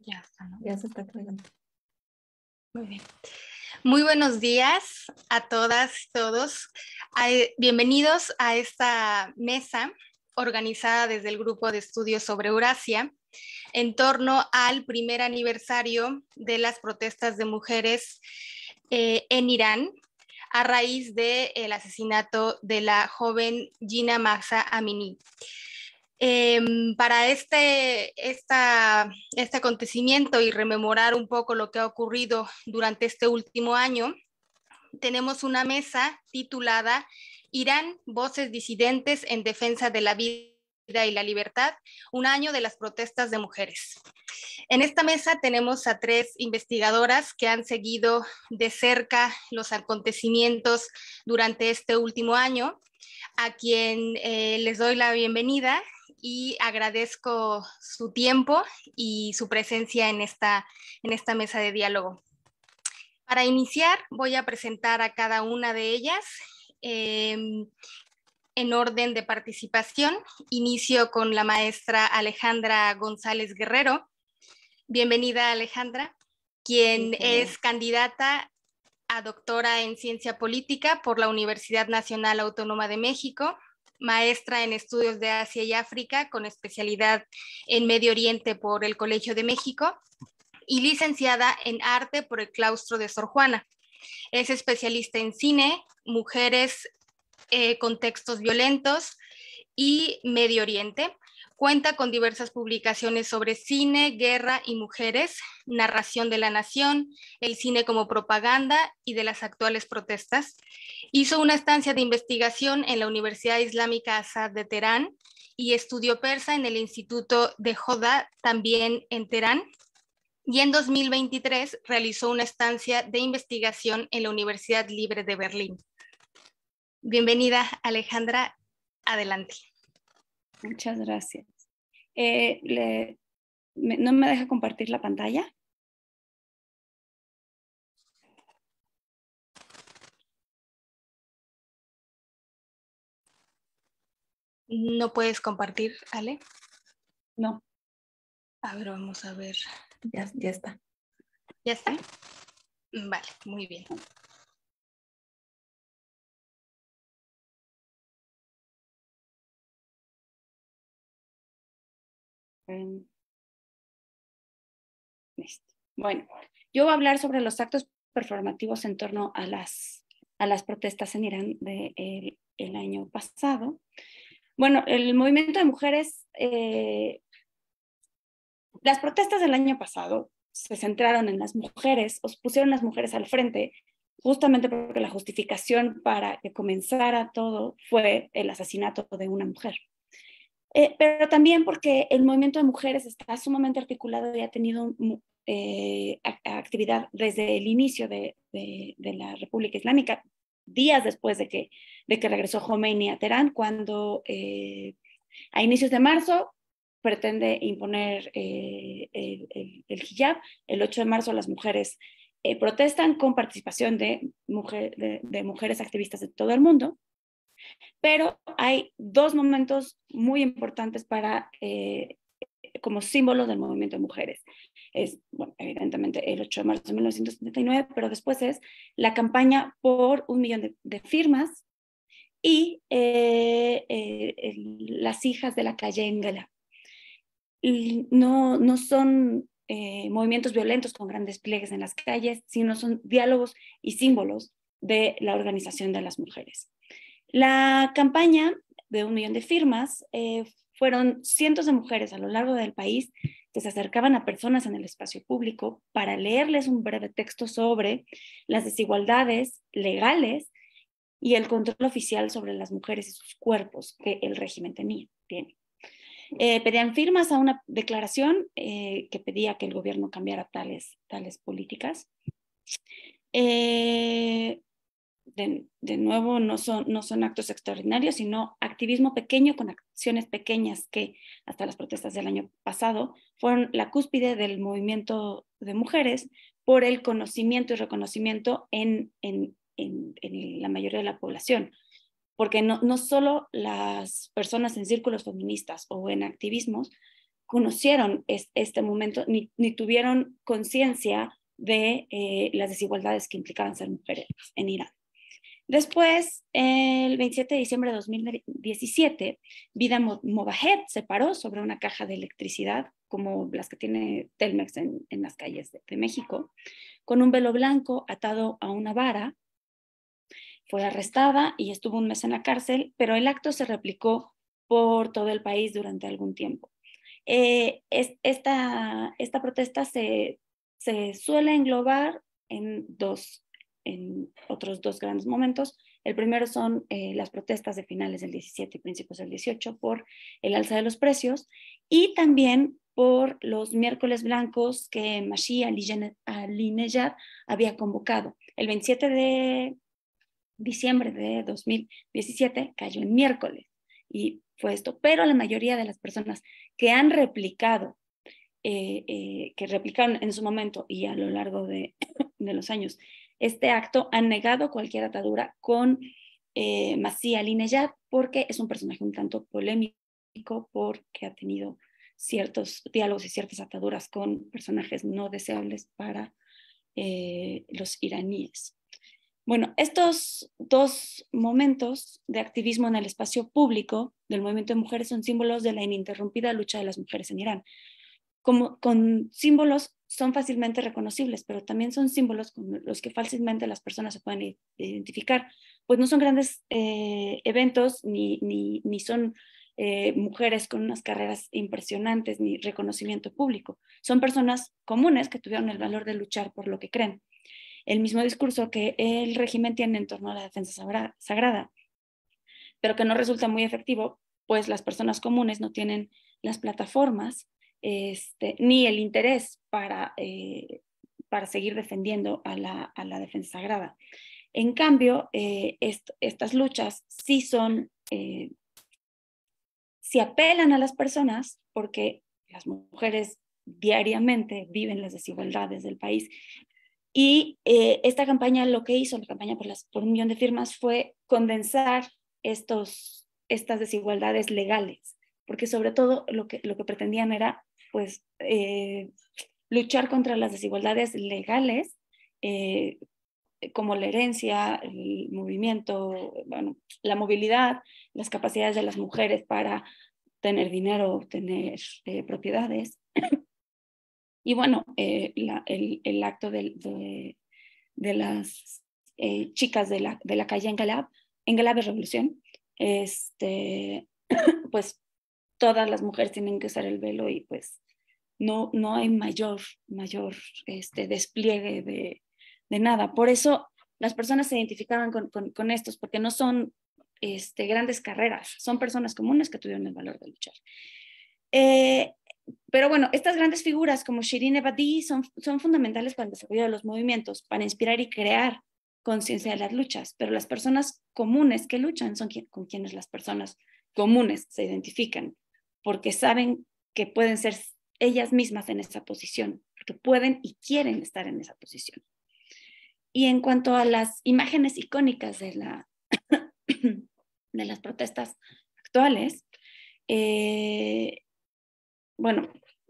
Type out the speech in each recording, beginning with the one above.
Ya está, ¿no? Ya se está cargando. Muy bien. Muy buenos días a todas, todos. Bienvenidos a esta mesa organizada desde el Grupo de Estudios sobre Eurasia en torno al primer aniversario de las protestas de mujeres en Irán a raíz del asesinato de la joven Jina Mahsa Amini. Para este acontecimiento y rememorar un poco lo que ha ocurrido durante este último año, tenemos una mesa titulada Irán, voces disidentes en defensa de la vida y la libertad, un año de las protestas de mujeres. En esta mesa tenemos a 3 investigadoras que han seguido de cerca los acontecimientos durante este último año, a quien les doy la bienvenida y agradezco su tiempo y su presencia en esta mesa de diálogo. Para iniciar, voy a presentar a cada una de ellas en orden de participación. Inicio con la maestra Alejandra González Guerrero. Bienvenida, Alejandra, quien es candidata a doctora en Ciencia Política por la Universidad Nacional Autónoma de México, maestra en Estudios de Asia y África con especialidad en Medio Oriente por el Colegio de México y licenciada en Arte por el Claustro de Sor Juana. Es especialista en cine, mujeres, contextos violentos y Medio Oriente. Cuenta con diversas publicaciones sobre cine, guerra y mujeres, narración de la nación, el cine como propaganda y de las actuales protestas. Hizo una estancia de investigación en la Universidad Islámica Azad de Teherán y estudió persa en el Instituto de Jodá, también en Teherán. Y en 2023 realizó una estancia de investigación en la Universidad Libre de Berlín. Bienvenida, Alejandra. Adelante. Muchas gracias. ¿No me deja compartir la pantalla? ¿No puedes compartir, Ale? No. A ver, vamos a ver. Ya está. ¿Ya está? Vale, muy bien. Bueno, yo voy a hablar sobre los actos performativos en torno a las protestas en Irán del año pasado. Bueno, el movimiento de mujeres, las protestas del año pasado se centraron en las mujeres, pusieron las mujeres al frente, justamente porque la justificación para que comenzara todo fue el asesinato de una mujer. Pero también porque el movimiento de mujeres está sumamente articulado y ha tenido actividad desde el inicio de la República Islámica, días después de que regresó Khomeini a Teherán, cuando a inicios de marzo pretende imponer el hijab. El 8 de marzo las mujeres protestan con participación de mujeres activistas de todo el mundo. Pero hay 2 momentos muy importantes como símbolo del movimiento de mujeres. Es, bueno, evidentemente el 8 de marzo de 1979, pero después es la campaña por 1 millón de firmas y las hijas de la calle Engela. No son movimientos violentos con grandes pliegues en las calles, sino son diálogos y símbolos de la organización de las mujeres. La campaña de 1 millón de firmas fueron cientos de mujeres a lo largo del país que se acercaban a personas en el espacio público para leerles un breve texto sobre las desigualdades legales y el control oficial sobre las mujeres y sus cuerpos que el régimen tiene. Pedían firmas a una declaración que pedía que el gobierno cambiara tales políticas. De nuevo, no son actos extraordinarios, sino activismo pequeño con acciones pequeñas que hasta las protestas del año pasado fueron la cúspide del movimiento de mujeres por el conocimiento y reconocimiento en la mayoría de la población. Porque no solo las personas en círculos feministas o en activismos conocieron este momento ni tuvieron conciencia de las desigualdades que implicaban ser mujeres en Irán. Después, el 27 de diciembre de 2017, Vida Movahed se paró sobre una caja de electricidad, como las que tiene Telmex en las calles de México, con un velo blanco atado a una vara. Fue arrestada y estuvo un mes en la cárcel, pero el acto se replicó por todo el país durante algún tiempo. Esta protesta se suele englobar en otros dos grandes momentos. El primero son las protestas de finales del 17 y principios del 18 por el alza de los precios, y también por los miércoles blancos que Masih Alinejad había convocado. El 27 de diciembre de 2017 cayó en miércoles y fue esto, pero la mayoría de las personas que han replicado, que replicaron en su momento y a lo largo de los años este acto, han negado cualquier atadura con Masih Alinejad, porque es un personaje un tanto polémico, porque ha tenido ciertos diálogos y ciertas ataduras con personajes no deseables para los iraníes. Bueno, estos dos momentos de activismo en el espacio público del movimiento de mujeres son símbolos de la ininterrumpida lucha de las mujeres en Irán. Con símbolos son fácilmente reconocibles, pero también son símbolos con los que fácilmente las personas se pueden identificar, pues no son grandes eventos ni son mujeres con unas carreras impresionantes ni reconocimiento público. Son personas comunes que tuvieron el valor de luchar por lo que creen. El mismo discurso que el régimen tiene en torno a la defensa sagrada, pero que no resulta muy efectivo, pues las personas comunes no tienen las plataformas ni el interés para seguir defendiendo a la defensa sagrada. En cambio, estas luchas sí sí apelan a las personas, porque las mujeres diariamente viven las desigualdades del país. Y esta campaña, lo que hizo la campaña por 1 millón de firmas, fue condensar estas desigualdades legales, porque sobre todo lo que pretendían era pues luchar contra las desigualdades legales, como la herencia, el movimiento, bueno, la movilidad, las capacidades de las mujeres para tener dinero, tener propiedades. Y bueno, el acto de las chicas de la calle Engelab es revolución. Pues todas las mujeres tienen que usar el velo, y pues no hay mayor despliegue de nada. Por eso las personas se identificaban con estos, porque no son grandes carreras, son personas comunes que tuvieron el valor de luchar. Pero bueno, estas grandes figuras como Shirin Ebadi son fundamentales para el desarrollo de los movimientos, para inspirar y crear conciencia de las luchas, pero las personas comunes que luchan son con quienes las personas comunes se identifican, porque saben que pueden ser ellas mismas en esa posición, porque pueden y quieren estar en esa posición. Y en cuanto a las imágenes icónicas de las protestas actuales, bueno,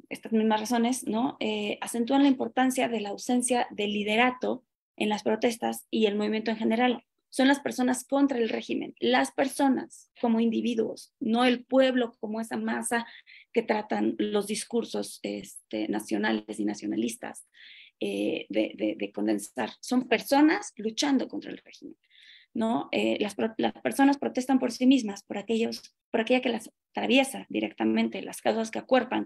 estas mismas razones, ¿no? Acentúan la importancia de la ausencia de liderato en las protestas y el movimiento en general. Son las personas contra el régimen, las personas como individuos, no el pueblo como esa masa que tratan los discursos nacionales y nacionalistas de condensar. Son personas luchando contra el régimen, ¿no? Las personas protestan por sí mismas, por aquella que las atraviesa directamente, las causas que acuerpan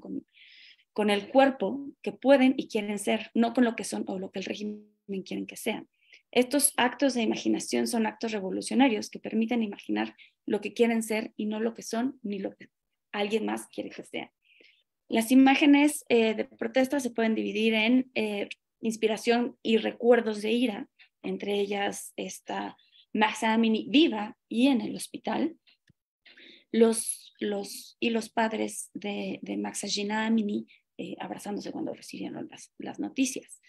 con el cuerpo que pueden y quieren ser, no con lo que son o lo que el régimen quieren que sean. Estos actos de imaginación son actos revolucionarios que permiten imaginar lo que quieren ser y no lo que son ni lo que alguien más quiere que sean. Las imágenes de protesta se pueden dividir en inspiración y recuerdos de ira, entre ellas esta Mahsa Amini viva y en el hospital, los padres de Mahsa Jina Amini abrazándose cuando recibieron las noticias.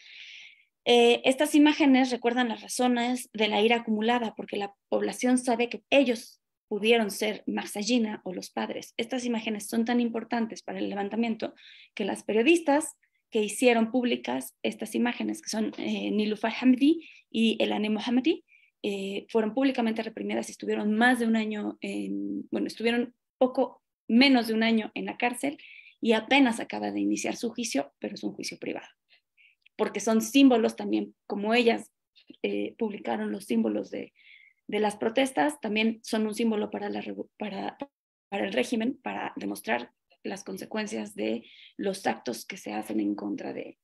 Estas imágenes recuerdan las razones de la ira acumulada, porque la población sabe que ellos pudieron ser Mahsajina o los padres. Estas imágenes son tan importantes para el levantamiento que las periodistas que hicieron públicas estas imágenes, que son Nilufar Hamdi y Elane Mohammadi, fueron públicamente reprimidas y estuvieron más de un año, estuvieron poco menos de un año en la cárcel y apenas acaba de iniciar su juicio, pero es un juicio privado, porque son símbolos también, como ellas publicaron los símbolos de las protestas, también son un símbolo para el régimen, para demostrar las consecuencias de los actos que se hacen en contra de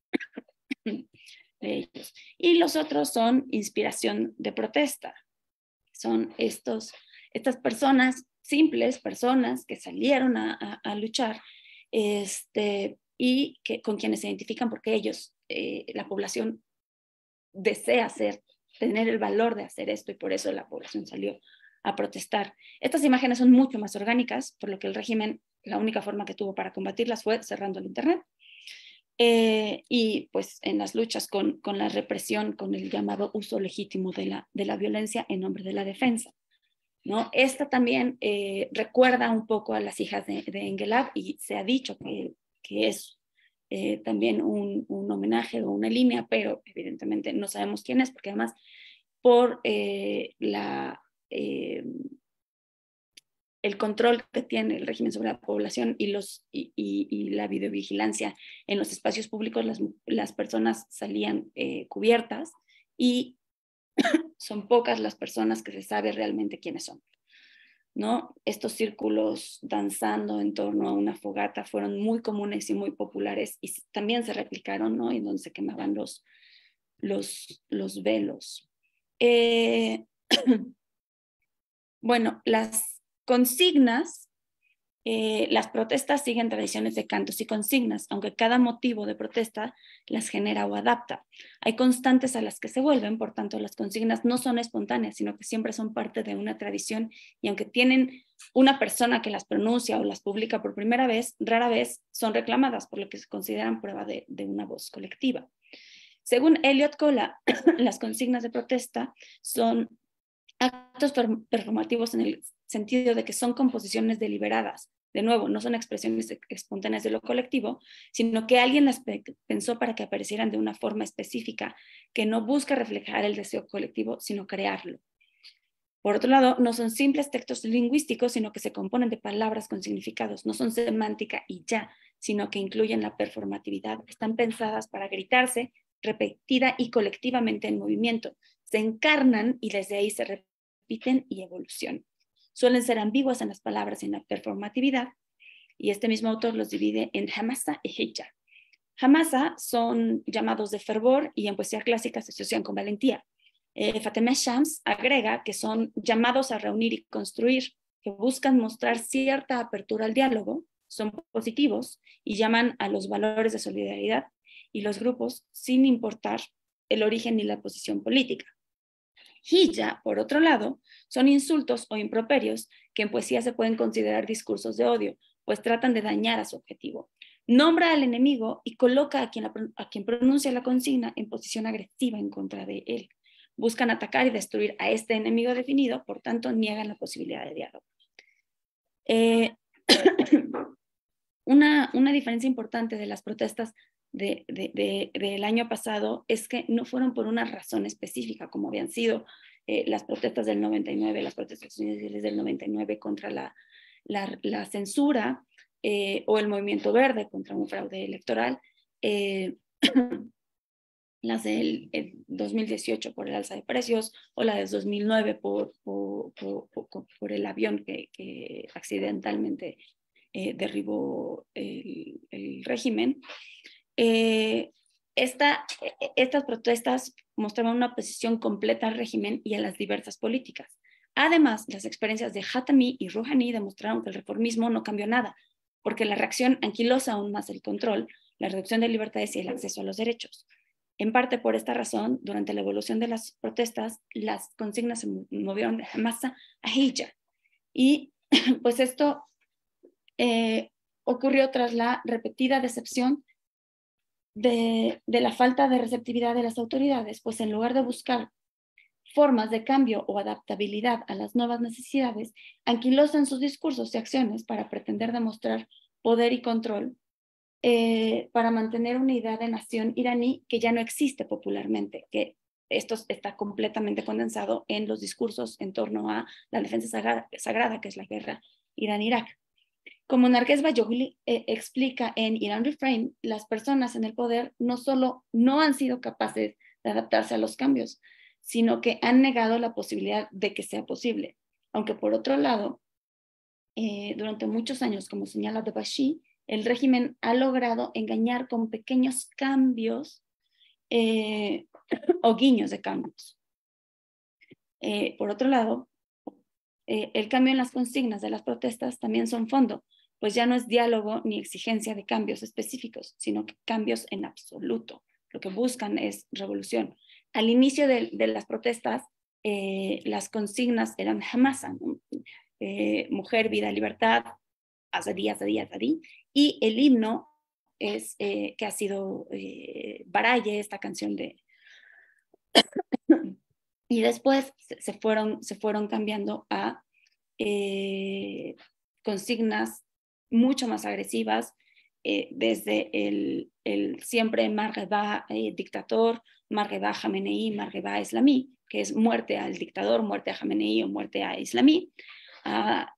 ellos. Y los otros son inspiración de protesta. Son estas personas, simples personas que salieron a luchar y con quienes se identifican porque ellos, la población, desea tener el valor de hacer esto y por eso la población salió a protestar. Estas imágenes son mucho más orgánicas, por lo que el régimen, la única forma que tuvo para combatirlas fue cerrando el internet. Y pues en las luchas con la represión, con el llamado uso legítimo de la violencia en nombre de la defensa, ¿no? Esta también recuerda un poco a las hijas de Engelab y se ha dicho que es también un homenaje o una línea, pero evidentemente no sabemos quién es, porque además por el control que tiene el régimen sobre la población y la videovigilancia en los espacios públicos, las personas salían cubiertas y son pocas las personas que se sabe realmente quiénes son, ¿no? Estos círculos danzando en torno a una fogata fueron muy comunes y muy populares y también se replicaron, ¿no? En donde se quemaban los velos. Bueno, las consignas, las protestas siguen tradiciones de cantos y consignas, aunque cada motivo de protesta las genera o adapta. Hay constantes a las que se vuelven, por tanto las consignas no son espontáneas, sino que siempre son parte de una tradición y aunque tienen una persona que las pronuncia o las publica por primera vez, rara vez son reclamadas, por lo que se consideran prueba de una voz colectiva. Según Elliot Kola, las consignas de protesta son actos performativos en el sentido de que son composiciones deliberadas. De nuevo, no son expresiones espontáneas de lo colectivo, sino que alguien las pensó para que aparecieran de una forma específica que no busca reflejar el deseo colectivo, sino crearlo. Por otro lado, no son simples textos lingüísticos, sino que se componen de palabras con significados. No son semántica y ya, sino que incluyen la performatividad. Están pensadas para gritarse, repetida y colectivamente en movimiento. Se encarnan y desde ahí se repiten y evolucionan. Suelen ser ambiguas en las palabras y en la performatividad, y este mismo autor los divide en hamasa y hija. Hamasa son llamados de fervor y en poesía clásica se asocian con valentía. Fatemeh Shams agrega que son llamados a reunir y construir, que buscan mostrar cierta apertura al diálogo, son positivos y llaman a los valores de solidaridad y los grupos sin importar el origen ni la posición política. Hija, por otro lado, son insultos o improperios que en poesía se pueden considerar discursos de odio, pues tratan de dañar a su objetivo. Nombra al enemigo y coloca a quien pronuncia la consigna en posición agresiva en contra de él. Buscan atacar y destruir a este enemigo definido, por tanto niegan la posibilidad de diálogo. Una diferencia importante de las protestas del año pasado es que no fueron por una razón específica, como habían sido las protestas del 99, las protestas estudiantiles del 99 contra la censura o el movimiento verde contra un fraude electoral, las del 2018 por el alza de precios o la del 2009 por el avión que accidentalmente derribó el régimen. Estas protestas mostraban una oposición completa al régimen y a las diversas políticas. Además, las experiencias de Khatami y Rouhani demostraron que el reformismo no cambió nada, porque la reacción anquilosa aún más el control, la reducción de libertades y el acceso a los derechos. En parte por esta razón, durante la evolución de las protestas, las consignas se movieron de Hamasa a Hija. Y pues esto ocurrió tras la repetida decepción de la falta de receptividad de las autoridades, pues en lugar de buscar formas de cambio o adaptabilidad a las nuevas necesidades, anquilosan sus discursos y acciones para pretender demostrar poder y control, para mantener una idea de nación iraní que ya no existe popularmente, que esto está completamente condensado en los discursos en torno a la defensa sagrada, que es la guerra Irán-Irak. Como Narges Bayogli explica en Iran Reframe, las personas en el poder no solo no han sido capaces de adaptarse a los cambios, sino que han negado la posibilidad de que sea posible. Aunque por otro lado, durante muchos años, como señala Debashi, el régimen ha logrado engañar con pequeños cambios o guiños de cambios. Por otro lado, el cambio en las consignas de las protestas también son fondo, pues ya no es diálogo ni exigencia de cambios específicos, sino que cambios en absoluto. Lo que buscan es revolución. Al inicio de las protestas, las consignas eran Hamasa, ¿no? Mujer, vida, libertad, Azadí, Azadí, Azadí, y el himno es que ha sido Baraye, esta canción de... Y después se fueron cambiando a consignas mucho más agresivas, desde el siempre Margheba dictador, Margheba Jamenei, Margheba Islamí, que es muerte al dictador, muerte a Jamenei o muerte a Islamí,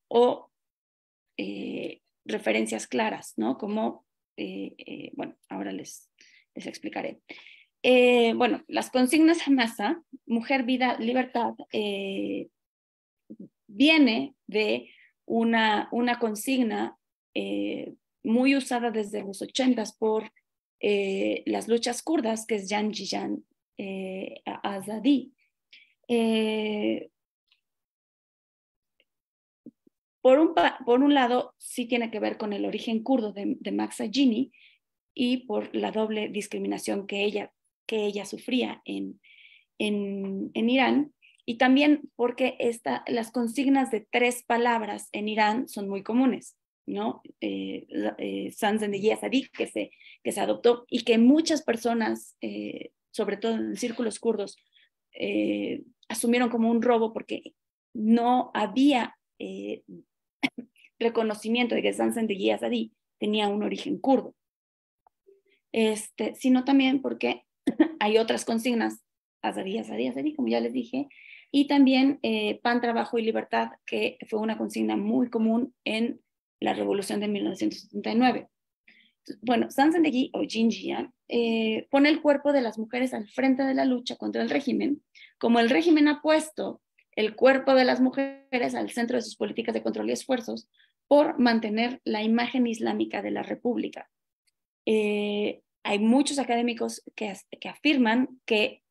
o referencias claras, ¿no? Como, bueno, ahora les explicaré. Bueno, las consignas Hamasa, mujer, vida, libertad, viene de una consigna muy usada desde los 80s por las luchas kurdas, que es Jan Jijan Azadi. Por un lado, sí tiene que ver con el origen kurdo de Mahsa Amini y por la doble discriminación que ella sufría en Irán, y también porque las consignas de 3 palabras en Irán son muy comunes, ¿no? San Zendegi Azadi, que se adoptó y que muchas personas, sobre todo en círculos kurdos, asumieron como un robo porque no había reconocimiento de que San Zendegi Azadi tenía un origen kurdo, sino también porque hay otras consignas, Azadí, Azadí, Azadí, como ya les dije, y también pan, trabajo y libertad, que fue una consigna muy común en la revolución de 1979. Bueno, San Zendegi o Jinjian pone el cuerpo de las mujeres al frente de la lucha contra el régimen, como el régimen ha puesto el cuerpo de las mujeres al centro de sus políticas de control y esfuerzos por mantener la imagen islámica de la república. Hay muchos académicos que afirman que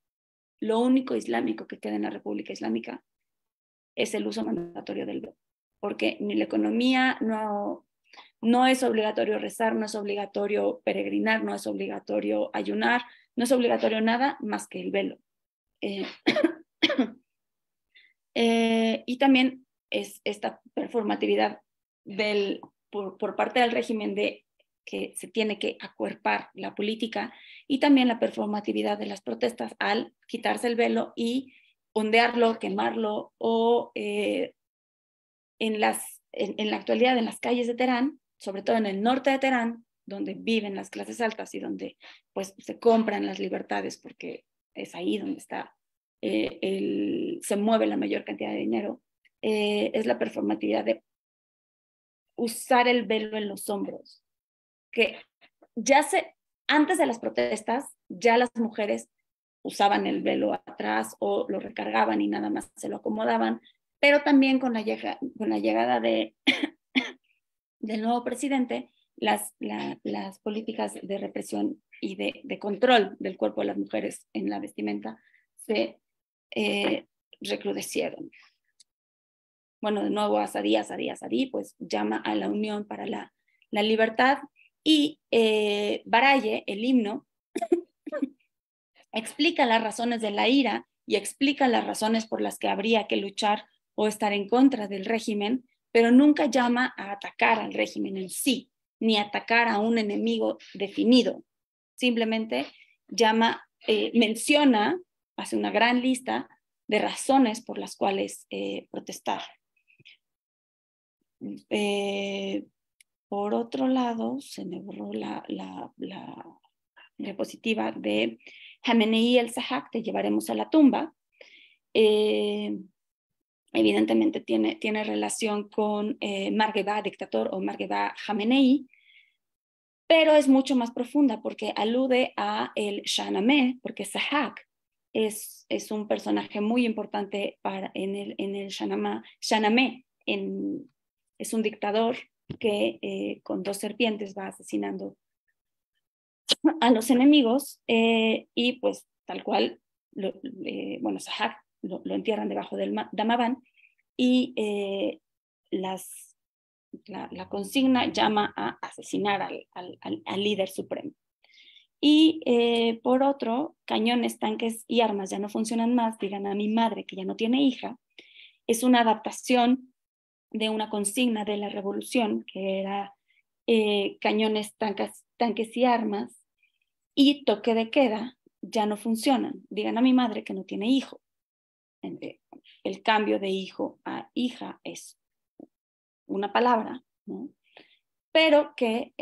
lo único islámico que queda en la República Islámica es el uso mandatorio del velo, porque ni la economía no es obligatorio rezar, no es obligatorio peregrinar, no es obligatorio ayunar, no es obligatorio nada más que el velo. Y también es esta performatividad por parte del régimen de que se tiene que acuerpar la política, y también la performatividad de las protestas al quitarse el velo y ondearlo, quemarlo, o en la actualidad en las calles de Teherán, sobre todo en el norte de Teherán, donde viven las clases altas y donde pues se compran las libertades, porque es ahí donde se mueve la mayor cantidad de dinero, es la performatividad de usar el velo en los hombros, que antes de las protestas, ya las mujeres usaban el velo atrás o lo recargaban y nada más se lo acomodaban, pero también con la llegada del nuevo presidente, las políticas de represión y de control del cuerpo de las mujeres en la vestimenta se recrudecieron. Bueno, de nuevo Azadí, pues llama a la unión para la libertad. Y Baraye, el himno, explica las razones de la ira y explica las razones por las que habría que luchar o estar en contra del régimen, pero nunca llama a atacar al régimen en sí, ni atacar a un enemigo definido. Simplemente menciona, hace una gran lista de razones por las cuales protestar. Por otro lado, se me borró la diapositiva de Jamenei el Sahak, te llevaremos a la tumba. Evidentemente tiene relación con Margeba, dictador, o Margeba Jamenei, pero es mucho más profunda porque alude a el Shahnameh, porque Sahak es un personaje muy importante en el Shahnameh. Es un dictador que con 2 serpientes va asesinando a los enemigos, y pues tal cual, Sahak lo entierran debajo del Damavand, y la consigna llama a asesinar al líder supremo. Y por otro, cañones, tanques y armas ya no funcionan más, digan a mi madre que ya no tiene hija, es una adaptación de una consigna de la revolución que era cañones, tanques y armas, y toque de queda ya no funcionan, digan a mi madre que no tiene hijo. El cambio de hijo a hija es una palabra, ¿no? Pero que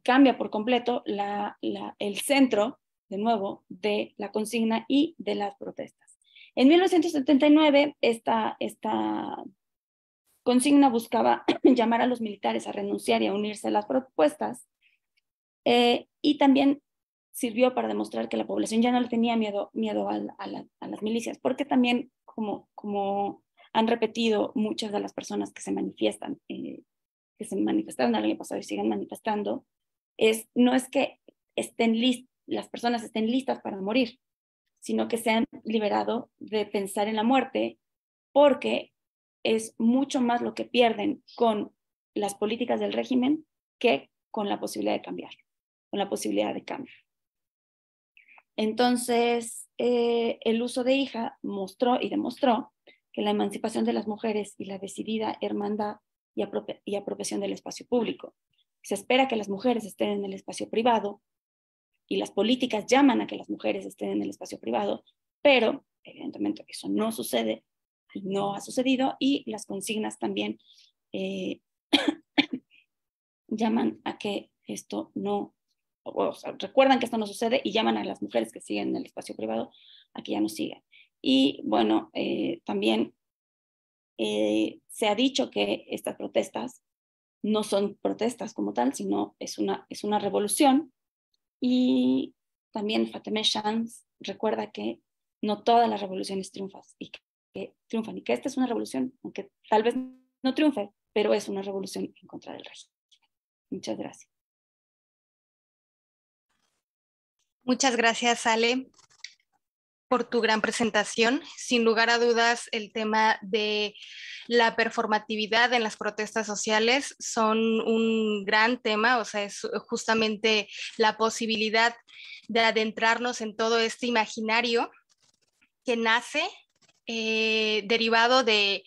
cambia por completo el centro, de nuevo, de la consigna y de las protestas. En 1979, esta consigna buscaba llamar a los militares a renunciar y a unirse a las propuestas, y también sirvió para demostrar que la población ya no le tenía miedo a las milicias, porque también, como han repetido muchas de las personas que se manifiestan, que se manifestaron el año pasado y siguen manifestando, no es que las personas estén listas para morir, sino que se han liberado de pensar en la muerte, porque es mucho más lo que pierden con las políticas del régimen que con la posibilidad de cambiar, con la posibilidad de cambio. Entonces, el uso de hija mostró y demostró que la emancipación de las mujeres y la decidida hermandad y apropiación del espacio público. Se espera que las mujeres estén en el espacio privado, y las políticas llaman a que las mujeres estén en el espacio privado, pero evidentemente eso no sucede y no ha sucedido, y las consignas también llaman a que esto no, o sea, recuerdan que esto no sucede y llaman a las mujeres que siguen en el espacio privado a que ya no sigan. Y bueno, también se ha dicho que estas protestas no son protestas como tal, sino es una revolución. Y también Fatemeh Shams recuerda que no todas las revoluciones triunfan y que esta es una revolución, aunque tal vez no triunfe, pero es una revolución en contra del régimen. Muchas gracias. Muchas gracias, Ale, por tu gran presentación. Sin lugar a dudas, el tema de la performatividad en las protestas sociales son un gran tema, o sea, es justamente la posibilidad de adentrarnos en todo este imaginario que nace derivado del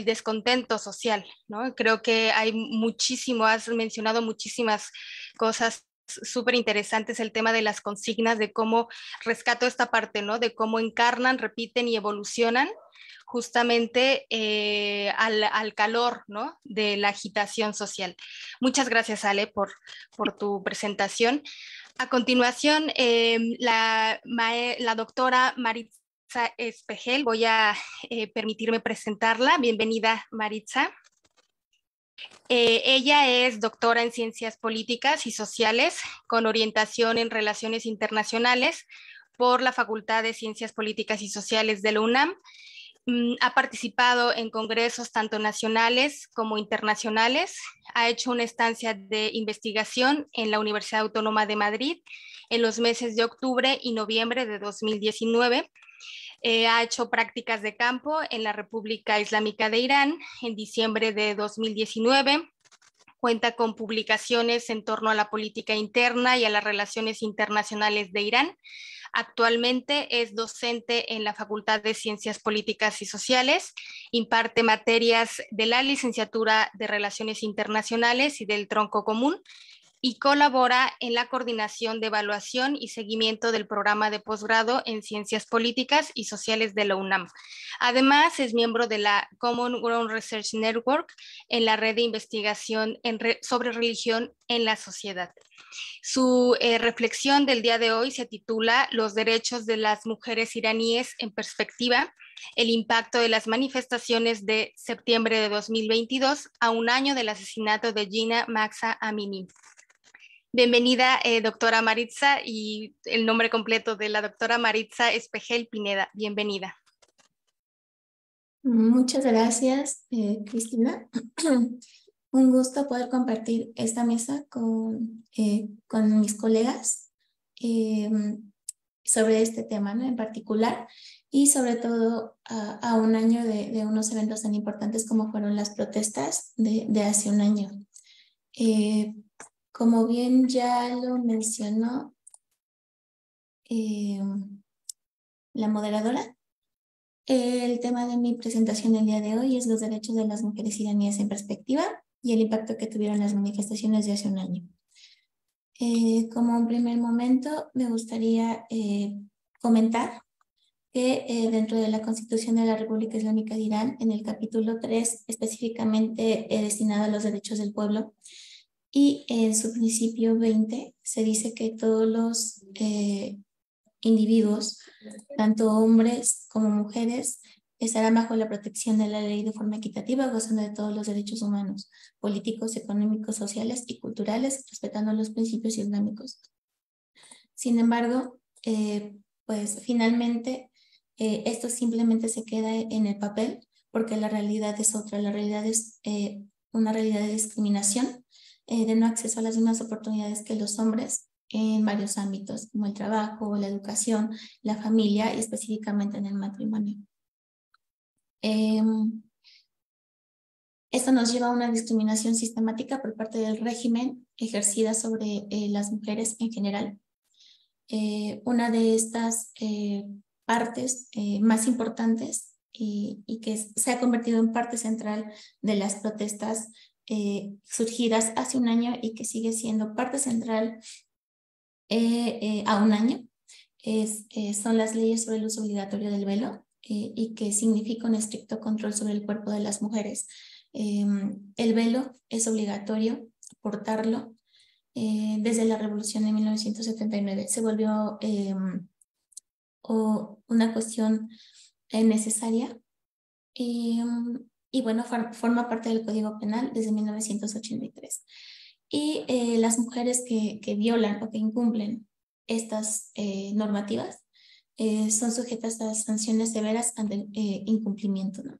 descontento social, ¿no? Creo que hay muchísimo, has mencionado muchísimas cosas súper interesantes, el tema de las consignas, de cómo rescato esta parte, ¿no? De cómo encarnan, repiten y evolucionan justamente al calor, ¿no? De la agitación social. Muchas gracias, Ale, por tu presentación. A continuación, la doctora Maritza Espejel, voy a permitirme presentarla. Bienvenida, Maritza. Ella es doctora en Ciencias Políticas y Sociales con orientación en Relaciones Internacionales por la Facultad de Ciencias Políticas y Sociales de la UNAM. Ha participado en congresos tanto nacionales como internacionales. Ha hecho una estancia de investigación en la Universidad Autónoma de Madrid en los meses de octubre y noviembre de 2019. Ha hecho prácticas de campo en la República Islámica de Irán en diciembre de 2019. Cuenta con publicaciones en torno a la política interna y a las relaciones internacionales de Irán. Actualmente es docente en la Facultad de Ciencias Políticas y Sociales, imparte materias de la licenciatura de Relaciones Internacionales y del Tronco Común, y colabora en la coordinación de evaluación y seguimiento del programa de posgrado en Ciencias Políticas y Sociales de la UNAM. Además, es miembro de la Common Ground Research Network en la red de investigación sobre religión en la sociedad. Su reflexión del día de hoy se titula Los derechos de las mujeres iraníes en perspectiva, el impacto de las manifestaciones de septiembre de 2022 a un año del asesinato de Gina Mahsa Amini. Bienvenida, doctora Maritza, y el nombre completo de la doctora Maritza Espejel Pineda. Bienvenida. Muchas gracias, Cristina. Un gusto poder compartir esta mesa con mis colegas sobre este tema, ¿no? En particular, y sobre todo a un año de unos eventos tan importantes como fueron las protestas de hace un año. Como bien ya lo mencionó la moderadora, el tema de mi presentación el día de hoy es los derechos de las mujeres iraníes en perspectiva y el impacto que tuvieron las manifestaciones de hace un año. Como un primer momento, me gustaría comentar que dentro de la Constitución de la República Islámica de Irán, en el capítulo 3, específicamente destinado a los derechos del pueblo, y en su principio 20, se dice que todos los individuos, tanto hombres como mujeres, estarán bajo la protección de la ley de forma equitativa, gozando de todos los derechos humanos, políticos, económicos, sociales y culturales, respetando los principios islámicos. Sin embargo, pues finalmente esto simplemente se queda en el papel, porque la realidad es otra. La realidad es una realidad de discriminación, de no acceso a las mismas oportunidades que los hombres en varios ámbitos, como el trabajo, la educación, la familia y específicamente en el matrimonio. Esto nos lleva a una discriminación sistemática por parte del régimen ejercida sobre las mujeres en general. Una de estas partes más importantes y que se ha convertido en parte central de las protestas surgidas hace un año y que sigue siendo parte central a un año, son las leyes sobre el uso obligatorio del velo y que significa un estricto control sobre el cuerpo de las mujeres. El velo es obligatorio portarlo desde la Revolución de 1979. Se volvió una cuestión necesaria y bueno, forma parte del Código Penal desde 1983. Y las mujeres que violan o que incumplen estas normativas son sujetas a sanciones severas ante el incumplimiento, ¿no?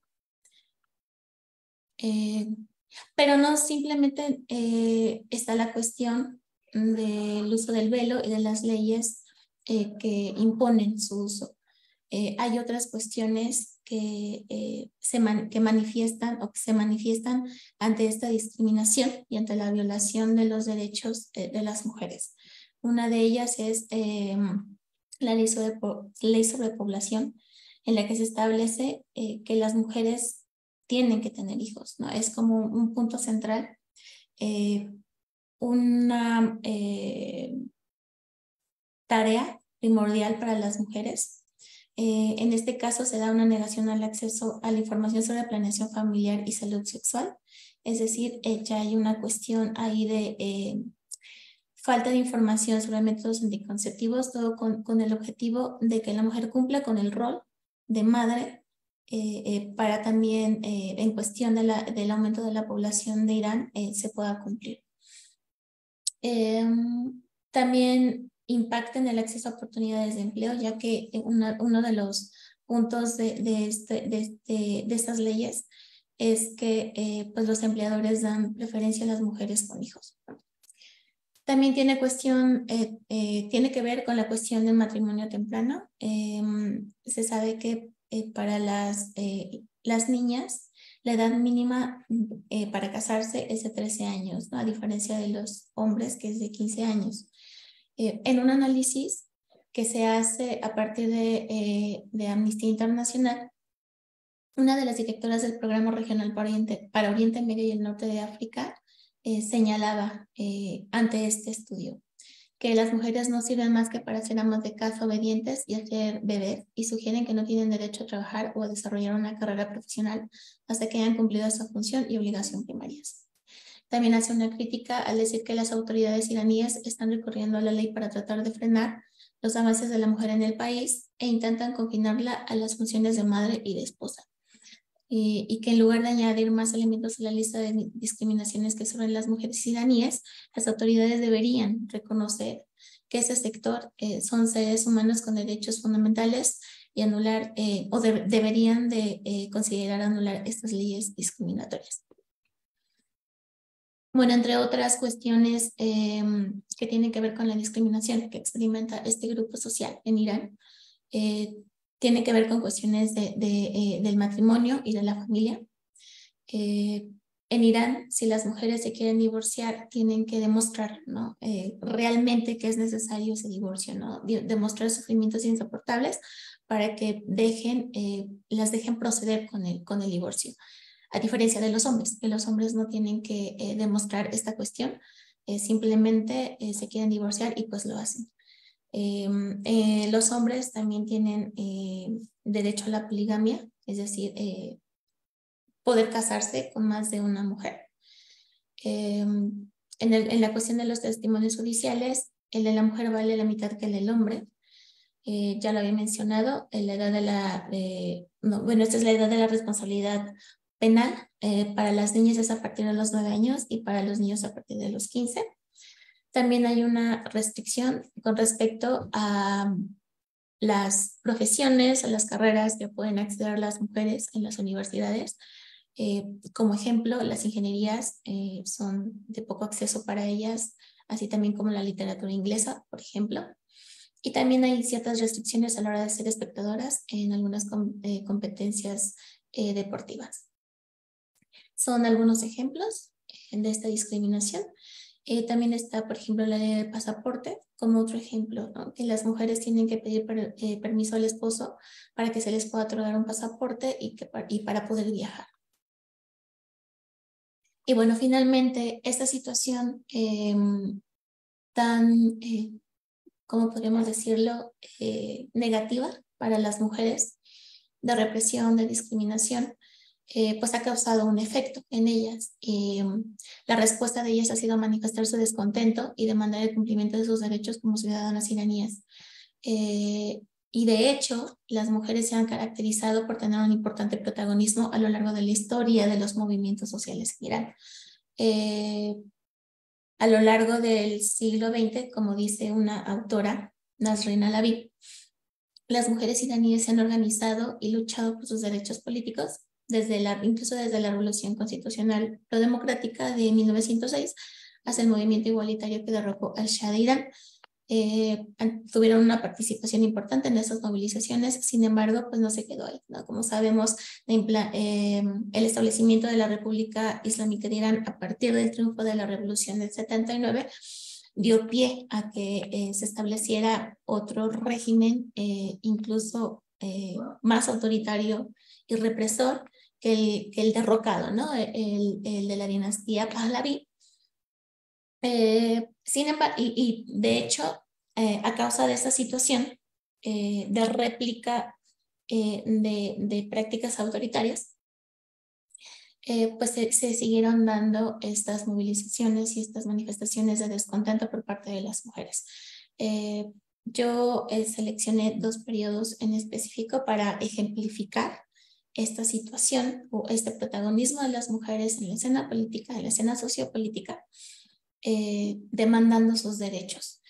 Pero no simplemente está la cuestión del uso del velo y de las leyes que imponen su uso. Hay otras cuestiones que manifiestan o que se manifiestan ante esta discriminación y ante la violación de los derechos de las mujeres. Una de ellas es la ley sobre población, en la que se establece que las mujeres tienen que tener hijos, ¿no? Es como un punto central, una tarea primordial para las mujeres. En este caso se da una negación al acceso a la información sobre planeación familiar y salud sexual, es decir, ya hay una cuestión ahí de falta de información sobre métodos anticonceptivos, todo con el objetivo de que la mujer cumpla con el rol de madre para también en cuestión del aumento de la población de Irán se pueda cumplir. También impacta en el acceso a oportunidades de empleo, ya que uno de los puntos de estas leyes es que pues los empleadores dan preferencia a las mujeres con hijos. También tiene que ver con la cuestión del matrimonio temprano. Se sabe que para las niñas la edad mínima para casarse es de 13 años, ¿no? A diferencia de los hombres, que es de 15 años. En un análisis que se hace a partir de Amnistía Internacional, una de las directoras del Programa Regional para Oriente Medio y el Norte de África señalaba ante este estudio que las mujeres no sirven más que para ser amas de casa obedientes y hacer bebés, y sugieren que no tienen derecho a trabajar o a desarrollar una carrera profesional hasta que hayan cumplido su función y obligación primarias. También hace una crítica al decir que las autoridades iraníes están recurriendo a la ley para tratar de frenar los avances de la mujer en el país e intentan confinarla a las funciones de madre y de esposa. Y que en lugar de añadir más elementos a la lista de discriminaciones que sufren las mujeres iraníes, las autoridades deberían reconocer que ese sector son seres humanos con derechos fundamentales y anular deberían de considerar anular estas leyes discriminatorias. Bueno, entre otras cuestiones que tienen que ver con la discriminación que experimenta este grupo social en Irán, tiene que ver con cuestiones del matrimonio y de la familia. En Irán, si las mujeres se quieren divorciar, tienen que demostrar, ¿no? Realmente que es necesario ese divorcio, ¿no? Demostrar sufrimientos insoportables para que las dejen proceder con el divorcio. A diferencia de los hombres, que los hombres no tienen que demostrar esta cuestión, simplemente se quieren divorciar y pues lo hacen. Los hombres también tienen derecho a la poligamia, es decir, poder casarse con más de una mujer. En la cuestión de los testimonios judiciales, el de la mujer vale la mitad que el del hombre. Ya lo había mencionado, la edad esta es la edad de la responsabilidad penal. Para las niñas es a partir de los 9 años y para los niños a partir de los 15. También hay una restricción con respecto a las profesiones, a las carreras que pueden acceder las mujeres en las universidades. Como ejemplo, las ingenierías son de poco acceso para ellas, así también como la literatura inglesa, por ejemplo. Y también hay ciertas restricciones a la hora de ser espectadoras en algunas competencias deportivas. Son algunos ejemplos de esta discriminación. También está, por ejemplo, la ley del pasaporte como otro ejemplo, ¿no? Que las mujeres tienen que pedir permiso al esposo para que se les pueda otorgar un pasaporte y para poder viajar. Y bueno, finalmente, esta situación tan, ¿cómo podríamos decirlo?, negativa para las mujeres, de represión, de discriminación, pues ha causado un efecto en ellas. La respuesta de ellas ha sido manifestar su descontento y demandar el cumplimiento de sus derechos como ciudadanas iraníes. Y de hecho, las mujeres se han caracterizado por tener un importante protagonismo a lo largo de la historia de los movimientos sociales en Irán. A lo largo del siglo XX, como dice una autora, Nasrin Alavi, las mujeres iraníes se han organizado y luchado por sus derechos políticos, incluso desde la Revolución Constitucional Prodemocrática de 1906 hasta el movimiento igualitario que derrocó al Shah de Irán. Tuvieron una participación importante en esas movilizaciones, sin embargo, pues no se quedó ahí, ¿no? Como sabemos, el establecimiento de la República Islámica de Irán a partir del triunfo de la Revolución del 79 dio pie a que se estableciera otro régimen, incluso más autoritario y represor que el derrocado, ¿no? El de la dinastía Pahlaví. Sin embargo, y de hecho, a causa de esa situación de réplica de prácticas autoritarias, pues se siguieron dando estas movilizaciones y estas manifestaciones de descontento por parte de las mujeres. Yo seleccioné 2 periodos en específico para ejemplificar esta situación o este protagonismo de las mujeres en la escena política, en la escena sociopolítica, demandando sus derechos.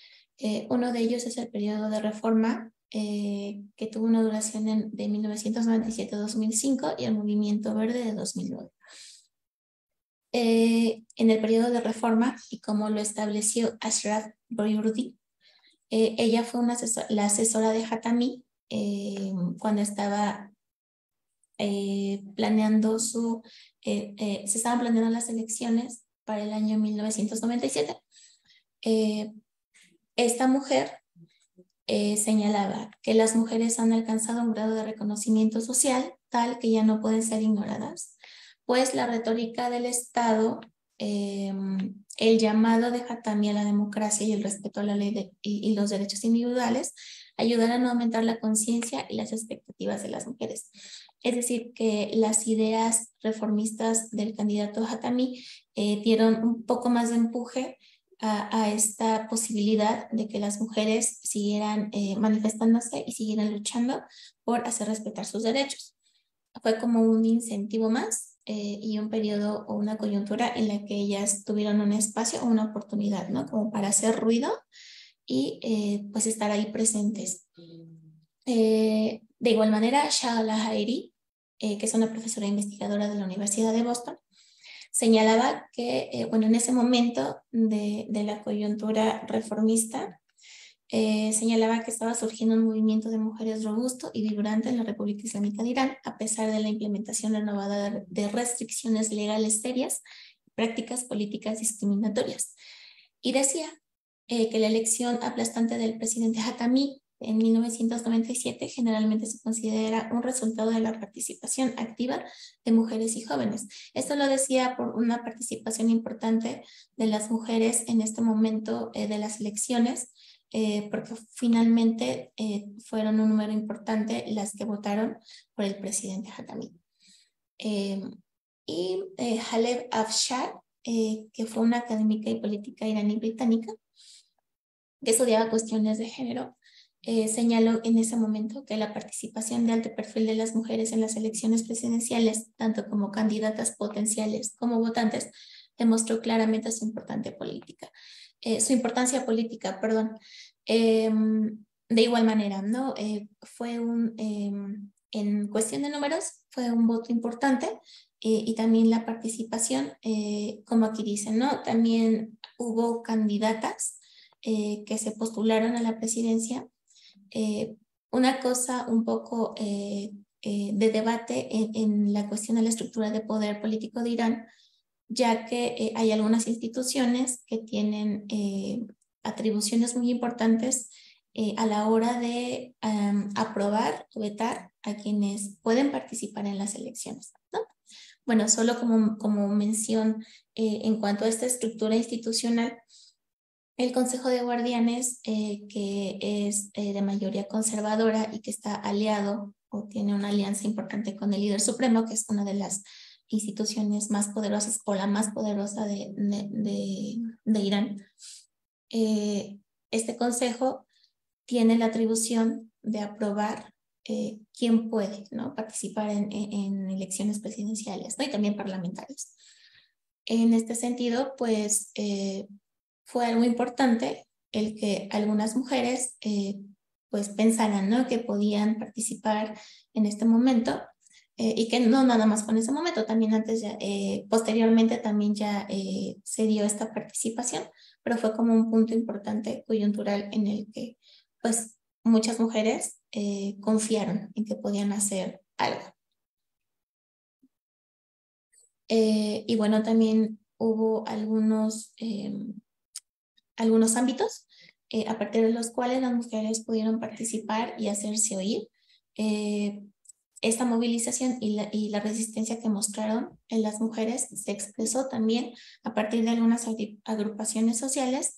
Uno de ellos es el periodo de reforma, que tuvo una duración de 1997 a 2005 y el movimiento verde de 2009. En el periodo de reforma, y como lo estableció Ashraf Boyurdi, ella fue la asesora de Hatami cuando estaba planeando se estaban planeando las elecciones para el año 1997. Esta mujer señalaba que las mujeres han alcanzado un grado de reconocimiento social tal que ya no pueden ser ignoradas, pues la retórica del Estado el llamado de Hatami a la democracia y el respeto a la ley y los derechos individuales ayudarán a aumentar la conciencia y las expectativas de las mujeres. Es decir, que las ideas reformistas del candidato Hatami dieron un poco más de empuje a esta posibilidad de que las mujeres siguieran manifestándose y siguieran luchando por hacer respetar sus derechos. Fue como un incentivo más y un periodo o una coyuntura en la que ellas tuvieron un espacio o una oportunidad, ¿no? Como para hacer ruido y pues estar ahí presentes. De igual manera, Shahla Jairi, que es una profesora investigadora de la Universidad de Boston, señalaba que, bueno, en ese momento de la coyuntura reformista, señalaba que estaba surgiendo un movimiento de mujeres robusto y vibrante en la República Islámica de Irán, a pesar de la implementación renovada de restricciones legales serias y prácticas políticas discriminatorias. Y decía que la elección aplastante del presidente Hatami en 1997 generalmente se considera un resultado de la participación activa de mujeres y jóvenes. Esto lo decía por una participación importante de las mujeres en este momento de las elecciones, porque finalmente fueron un número importante las que votaron por el presidente Hatami. Haleb Afshar, que fue una académica y política iraní-británica que estudiaba cuestiones de género, señaló en ese momento que la participación de alto perfil de las mujeres en las elecciones presidenciales, tanto como candidatas potenciales como votantes, demostró claramente su importancia política. De igual manera, ¿no? Fue en cuestión de números, fue un voto importante y también la participación, como aquí dicen, ¿no? También hubo candidatas que se postularon a la presidencia. Una cosa un poco de debate en la cuestión de la estructura de poder político de Irán, ya que hay algunas instituciones que tienen atribuciones muy importantes a la hora de aprobar o vetar a quienes pueden participar en las elecciones, ¿no? Bueno, solo como mención en cuanto a esta estructura institucional, el Consejo de Guardianes, que es de mayoría conservadora y que está aliado o tiene una alianza importante con el líder supremo, que es una de las instituciones más poderosas o la más poderosa de Irán. Este consejo tiene la atribución de aprobar quién puede, ¿no? Participar en elecciones presidenciales, ¿no? Y también parlamentarias. En este sentido, pues fue algo importante el que algunas mujeres pues pensaran, ¿no? Que podían participar en este momento y que no nada más con ese momento, también antes ya, posteriormente también ya se dio esta participación, pero fue como un punto importante coyuntural en el que pues muchas mujeres confiaron en que podían hacer algo. Y bueno, también hubo algunos ámbitos a partir de los cuales las mujeres pudieron participar y hacerse oír. Esta movilización y la resistencia que mostraron en las mujeres se expresó también a partir de algunas agrupaciones sociales,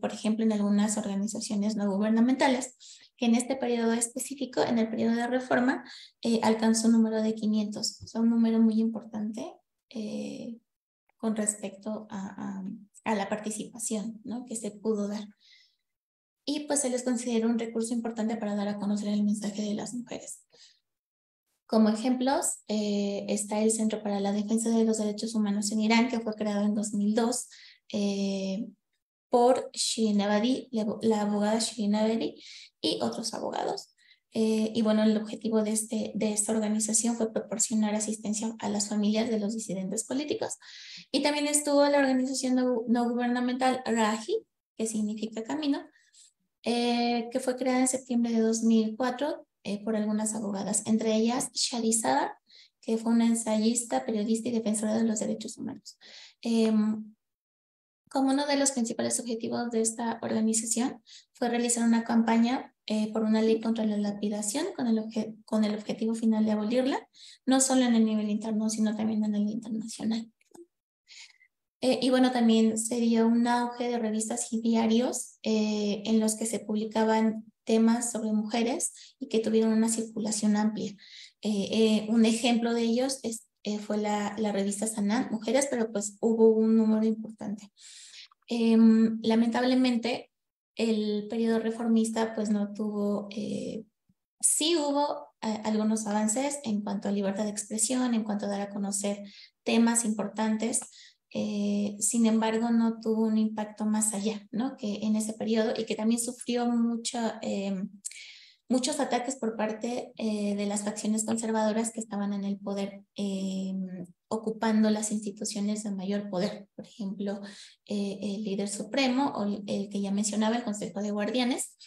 por ejemplo, en algunas organizaciones no gubernamentales, que en este periodo específico, en el periodo de reforma, alcanzó un número de 500. O sea, un número muy importante con respecto a la participación, ¿no? Que se pudo dar. Y pues se les considera un recurso importante para dar a conocer el mensaje de las mujeres. Como ejemplos, está el Centro para la Defensa de los Derechos Humanos en Irán, que fue creado en 2002 por Shirin Ebadi, la abogada Shirin Ebadi y otros abogados. Y bueno, el objetivo de esta organización fue proporcionar asistencia a las familias de los disidentes políticos. Y también estuvo la organización no gubernamental Rahi, que significa camino, que fue creada en septiembre de 2004 por algunas abogadas, entre ellas Shahrizada, que fue una ensayista, periodista y defensora de los derechos humanos. Como uno de los principales objetivos de esta organización fue realizar una campaña por una ley contra la lapidación con el objetivo final de abolirla, no solo en el nivel interno, sino también en el internacional. Y bueno, también se dio un auge de revistas y diarios en los que se publicaban temas sobre mujeres y que tuvieron una circulación amplia. Un ejemplo de ellos fue la revista Sanán, Mujeres, pero pues hubo un número importante. Lamentablemente, el periodo reformista pues no tuvo, sí hubo algunos avances en cuanto a libertad de expresión, en cuanto a dar a conocer temas importantes. Sin embargo, no tuvo un impacto más allá, ¿no? Que en ese periodo, y que también sufrió muchos ataques por parte de las facciones conservadoras que estaban en el poder, ocupando las instituciones de mayor poder. Por ejemplo, el líder supremo o el que ya mencionaba, el Consejo de Guardianes,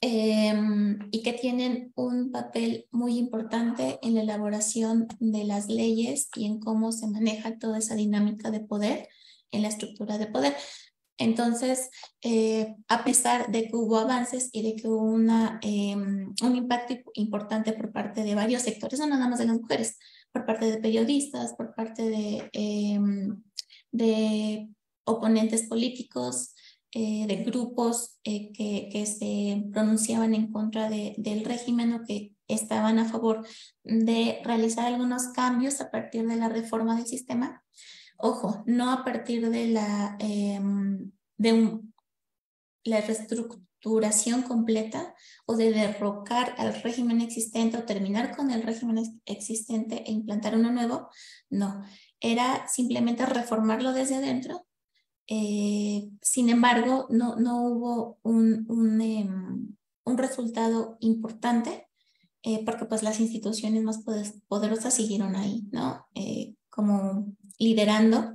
y que tienen un papel muy importante en la elaboración de las leyes y en cómo se maneja toda esa dinámica de poder en la estructura de poder. Entonces, a pesar de que hubo avances y de que hubo un impacto importante por parte de varios sectores, no nada más de las mujeres, por parte de periodistas, por parte de oponentes políticos, de grupos que se pronunciaban en contra del régimen o que estaban a favor de realizar algunos cambios a partir de la reforma del sistema. Ojo, no a partir de la reestructuración completa o de derrocar al régimen existente o terminar con el régimen existente e implantar uno nuevo. No, era simplemente reformarlo desde adentro. Sin embargo, no hubo un resultado importante porque pues las instituciones más poderosas siguieron ahí, ¿no? Como liderando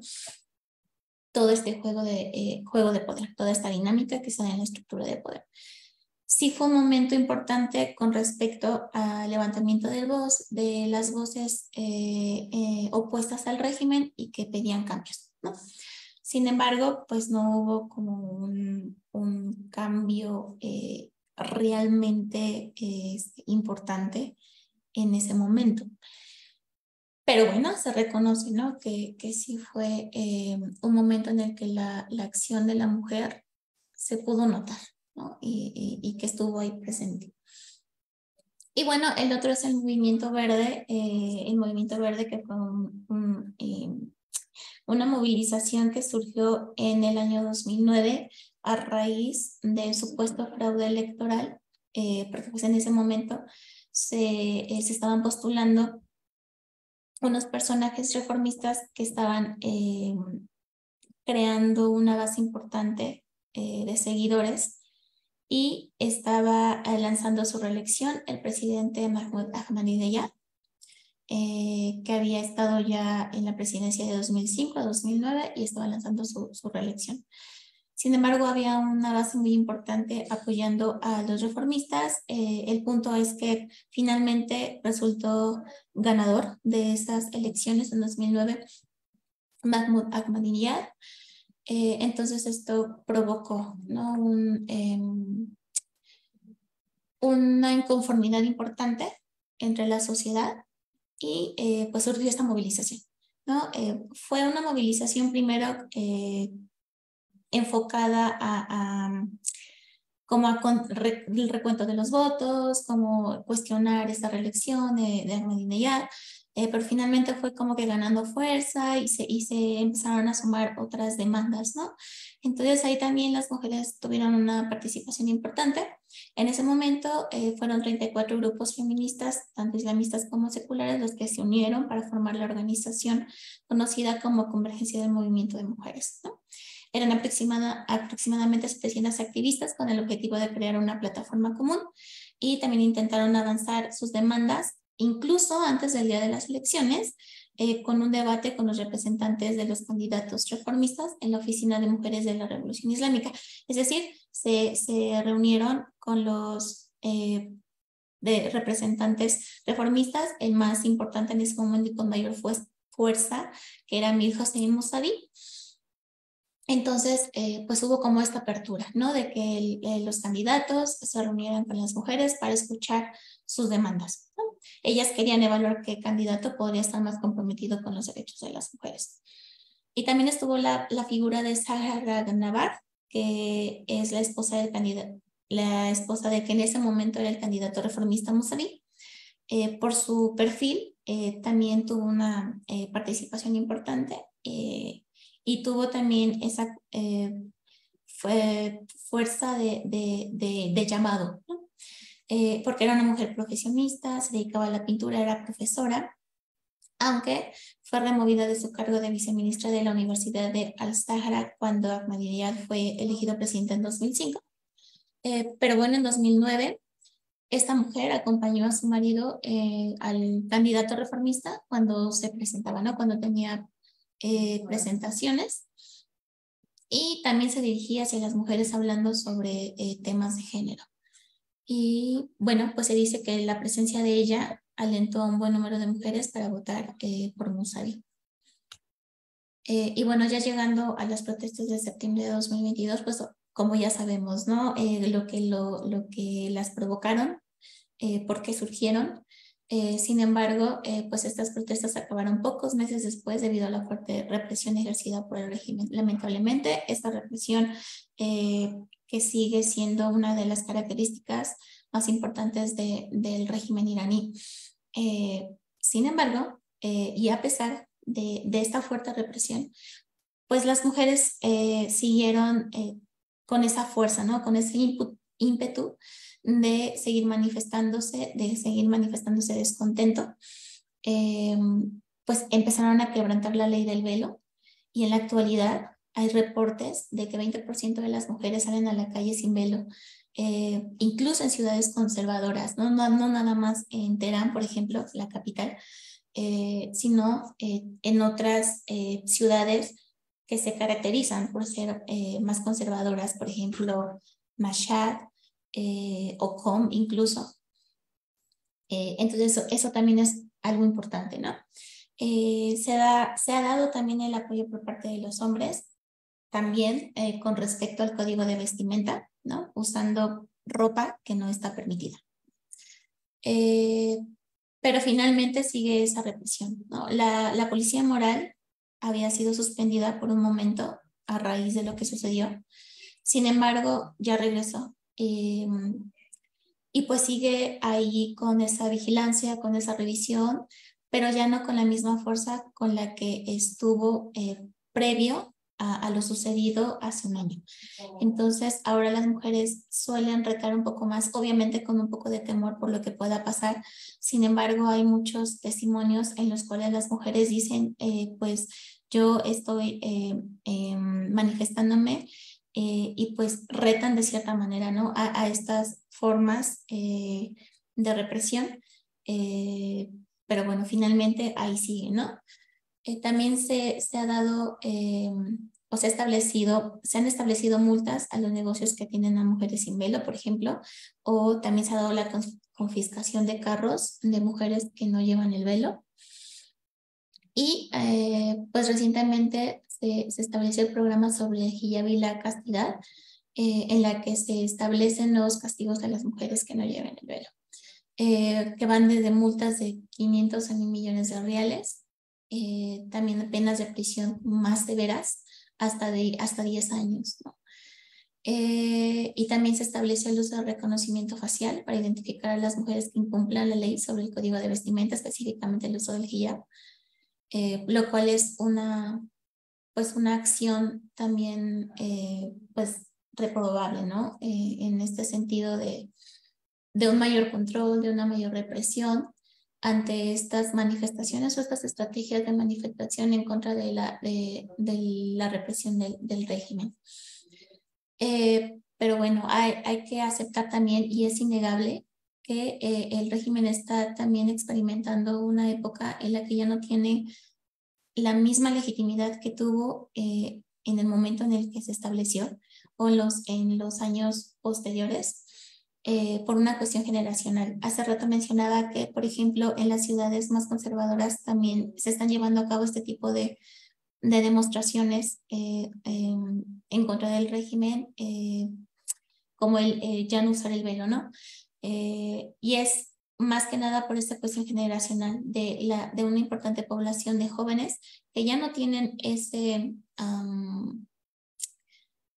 todo este juego de poder, toda esta dinámica que está en la estructura de poder. Sí fue un momento importante con respecto al levantamiento de las voces opuestas al régimen y que pedían cambios, ¿no? Sin embargo, pues no hubo como un cambio realmente importante en ese momento. Pero bueno, se reconoce, ¿no? Que sí fue un momento en el que la acción de la mujer se pudo notar, ¿no? Y que estuvo ahí presente. Y bueno, el otro es el movimiento verde que fue una movilización que surgió en el año 2009 a raíz del supuesto fraude electoral, porque pues en ese momento se estaban postulando unos personajes reformistas que estaban creando una base importante de seguidores y estaba lanzando su reelección el presidente Mahmoud Ahmadinejad, que había estado ya en la presidencia de 2005 a 2009 y estaba lanzando su reelección. Sin embargo, había una base muy importante apoyando a los reformistas. El punto es que finalmente resultó ganador de esas elecciones en 2009 Mahmoud Ahmadinejad. Entonces esto provocó, ¿no? Una inconformidad importante entre la sociedad y pues surgió esta movilización, ¿no? Fue una movilización primero enfocada como el recuento de los votos, como cuestionar esta reelección de Ahmadinejad, pero finalmente fue como que ganando fuerza y se empezaron a sumar otras demandas, ¿no? Entonces ahí también las mujeres tuvieron una participación importante. En ese momento fueron 34 grupos feministas, tanto islamistas como seculares, los que se unieron para formar la organización conocida como Convergencia del Movimiento de Mujeres, ¿no? Eran aproximadamente 700 activistas con el objetivo de crear una plataforma común y también intentaron avanzar sus demandas, incluso antes del día de las elecciones, con un debate con los representantes de los candidatos reformistas en la Oficina de Mujeres de la Revolución Islámica. Es decir, se reunieron con los de representantes reformistas, el más importante en ese momento y con mayor fuerza, que era Mir Hossein Mousavi. Entonces, pues hubo como esta apertura, ¿no? De que los candidatos se reunieran con las mujeres para escuchar sus demandas, ¿no? Ellas querían evaluar qué candidato podría estar más comprometido con los derechos de las mujeres. Y también estuvo la figura de Zahra Ganabar, que es la esposa del candidato, la esposa de que en ese momento era el candidato reformista Mousavi. Por su perfil también tuvo una participación importante y tuvo también esa fuerza de llamado, ¿no? Porque era una mujer profesionista, se dedicaba a la pintura, era profesora, aunque fue removida de su cargo de viceministra de la Universidad de Al-Azhar cuando Ahmadinejad fue elegido presidente en 2005. Pero bueno, en 2009 esta mujer acompañó a su marido al candidato reformista cuando se presentaba, ¿no? Cuando tenía presentaciones, y también se dirigía hacia las mujeres hablando sobre temas de género. Y bueno, pues se dice que la presencia de ella alentó a un buen número de mujeres para votar por Mousavi. Y bueno, ya llegando a las protestas de septiembre de 2022, pues como ya sabemos, ¿no? Lo que las provocaron, por qué surgieron. Sin embargo, pues estas protestas acabaron pocos meses después debido a la fuerte represión ejercida por el régimen. Lamentablemente, esta represión que sigue siendo una de las características más importantes del régimen iraní. Sin embargo, y a pesar de esta fuerte represión, pues las mujeres siguieron con esa fuerza, ¿no? Con ese ímpetu de seguir manifestándose descontento. Pues empezaron a quebrantar la ley del velo, y en la actualidad hay reportes de que 20% de las mujeres salen a la calle sin velo, incluso en ciudades conservadoras, no nada más en Teherán, por ejemplo, la capital, sino en otras ciudades que se caracterizan por ser más conservadoras, por ejemplo, Mashhad o Qom incluso. Entonces eso también es algo importante, ¿no? Se ha dado también el apoyo por parte de los hombres, también con respecto al código de vestimenta, ¿no? Usando ropa que no está permitida. Pero finalmente sigue esa represión, ¿no? La policía moral había sido suspendida por un momento a raíz de lo que sucedió. Sin embargo, ya regresó. Y pues sigue ahí con esa vigilancia, con esa revisión, pero ya no con la misma fuerza con la que estuvo previo a lo sucedido hace un año. Entonces, ahora las mujeres suelen retar un poco más, obviamente con un poco de temor por lo que pueda pasar. Sin embargo, hay muchos testimonios en los cuales las mujeres dicen, pues yo estoy manifestándome y pues retan de cierta manera, ¿no? a estas formas de represión. Pero bueno, finalmente ahí sigue, ¿no? También se ha dado o se han establecido multas a los negocios que tienen a mujeres sin velo, por ejemplo, o también se ha dado la confiscación de carros de mujeres que no llevan el velo. Y pues recientemente se estableció el programa sobre el hijab y la castidad, en la que se establecen nuevos castigos a las mujeres que no lleven el velo, que van desde multas de 500 a 1.000 millones de reales, también penas de prisión más severas, hasta 10 años, ¿no? Y también se estableció el uso de reconocimiento facial para identificar a las mujeres que incumplan la ley sobre el código de vestimenta, específicamente el uso del hijab, lo cual es una acción también pues reprobable, ¿no? En este sentido de un mayor control, de una mayor represión ante estas manifestaciones o estas estrategias de manifestación en contra de la represión del régimen. Pero bueno, hay que aceptar también, y es innegable, que el régimen está también experimentando una época en la que ya no tiene la misma legitimidad que tuvo en el momento en el que se estableció o en los años posteriores, por una cuestión generacional. Hace rato mencionaba que, por ejemplo, en las ciudades más conservadoras también se están llevando a cabo este tipo de demostraciones en contra del régimen, como el ya no usar el velo, ¿no? Y es más que nada por esta cuestión generacional de una importante población de jóvenes que ya no tienen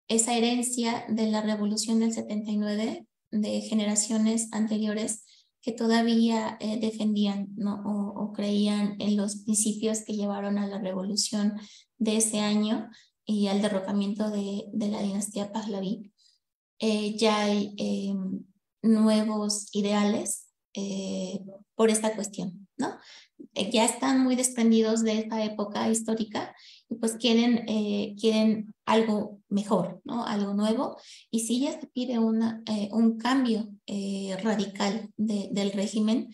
esa herencia de la revolución del 79, de generaciones anteriores que todavía defendían, ¿no? o creían en los principios que llevaron a la revolución de ese año y al derrocamiento de la dinastía Pahlaví. Ya hay nuevos ideales por esta cuestión, ¿no? Ya están muy desprendidos de esta época histórica y pues quieren algo mejor, ¿no? Algo nuevo. Y sí ya se pide un cambio radical del régimen,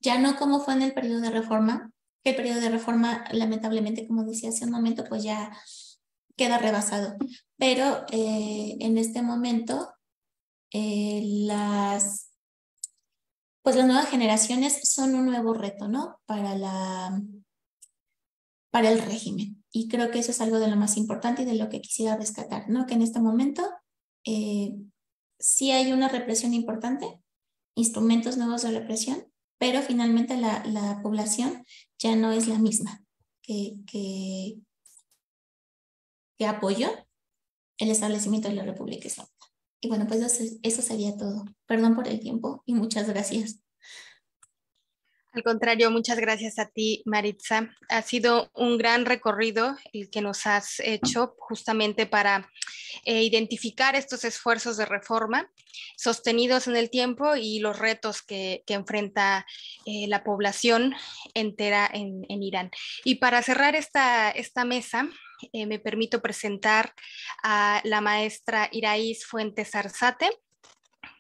ya no como fue en el periodo de reforma, que el periodo de reforma lamentablemente, como decía hace un momento, pues ya queda rebasado. Pero en este momento las nuevas generaciones son un nuevo reto, ¿no? Para el régimen. Y creo que eso es algo de lo más importante y de lo que quisiera rescatar, ¿no? Que en este momento sí hay una represión importante, instrumentos nuevos de represión, pero finalmente la población ya no es la misma que apoyó el establecimiento de la República Islámica. Y bueno, pues eso sería todo. Perdón por el tiempo y muchas gracias. Al contrario, muchas gracias a ti, Maritza. Ha sido un gran recorrido el que nos has hecho justamente para identificar estos esfuerzos de reforma sostenidos en el tiempo y los retos que enfrenta la población entera en Irán. Y para cerrar esta mesa, me permito presentar a la maestra Iraís Fuentes Arzate,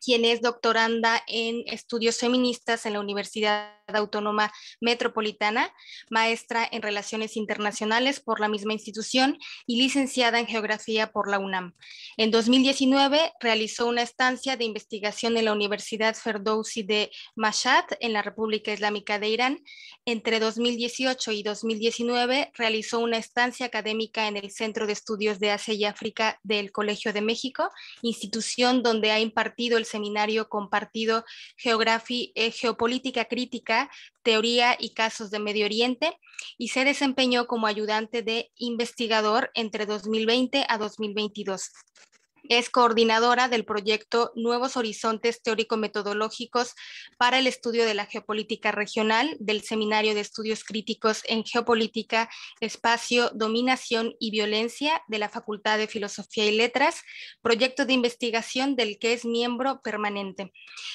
quien es doctoranda en estudios feministas en la Universidad Autónoma Metropolitana, maestra en Relaciones Internacionales por la misma institución y licenciada en Geografía por la UNAM. En 2019 realizó una estancia de investigación en la Universidad Ferdowsi de Mashhad en la República Islámica de Irán. Entre 2018 y 2019 realizó una estancia académica en el Centro de Estudios de Asia y África del Colegio de México, institución donde ha impartido el seminario compartido Geopolítica Crítica, Teoría y Casos de Medio Oriente, y se desempeñó como ayudante de investigador entre 2020 a 2022. Es coordinadora del proyecto Nuevos Horizontes Teórico-Metodológicos para el Estudio de la Geopolítica Regional del Seminario de Estudios Críticos en Geopolítica, Espacio, Dominación y Violencia de la Facultad de Filosofía y Letras, proyecto de investigación del que es miembro permanente.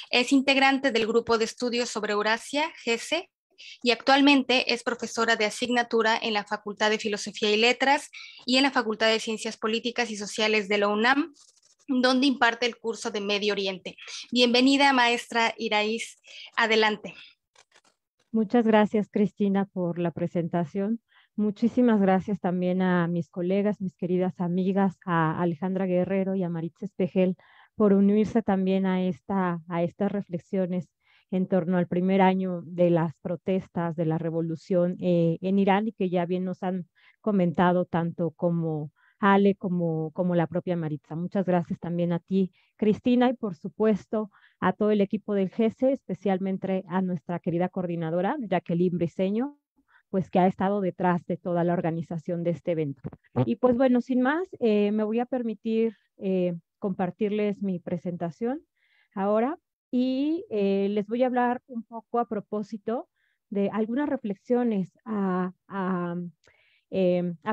Es integrante del Grupo de Estudios sobre Eurasia, GESE, y actualmente es profesora de asignatura en la Facultad de Filosofía y Letras y en la Facultad de Ciencias Políticas y Sociales de la UNAM, donde imparte el curso de Medio Oriente. Bienvenida, maestra Iraís. Adelante. Muchas gracias, Cristina, por la presentación. Muchísimas gracias también a mis colegas, mis queridas amigas, a Alejandra Guerrero y a Maritza Espejel por unirse también a estas reflexiones en torno al primer año de las protestas de la revolución en Irán, y que ya bien nos han comentado tanto como Ale como la propia Maritza. Muchas gracias también a ti, Cristina, y por supuesto a todo el equipo del GESE, especialmente a nuestra querida coordinadora, Jacqueline Briceño, pues que ha estado detrás de toda la organización de este evento. Y pues bueno, sin más, me voy a permitir compartirles mi presentación ahora, y les voy a hablar un poco a propósito de algunas reflexiones a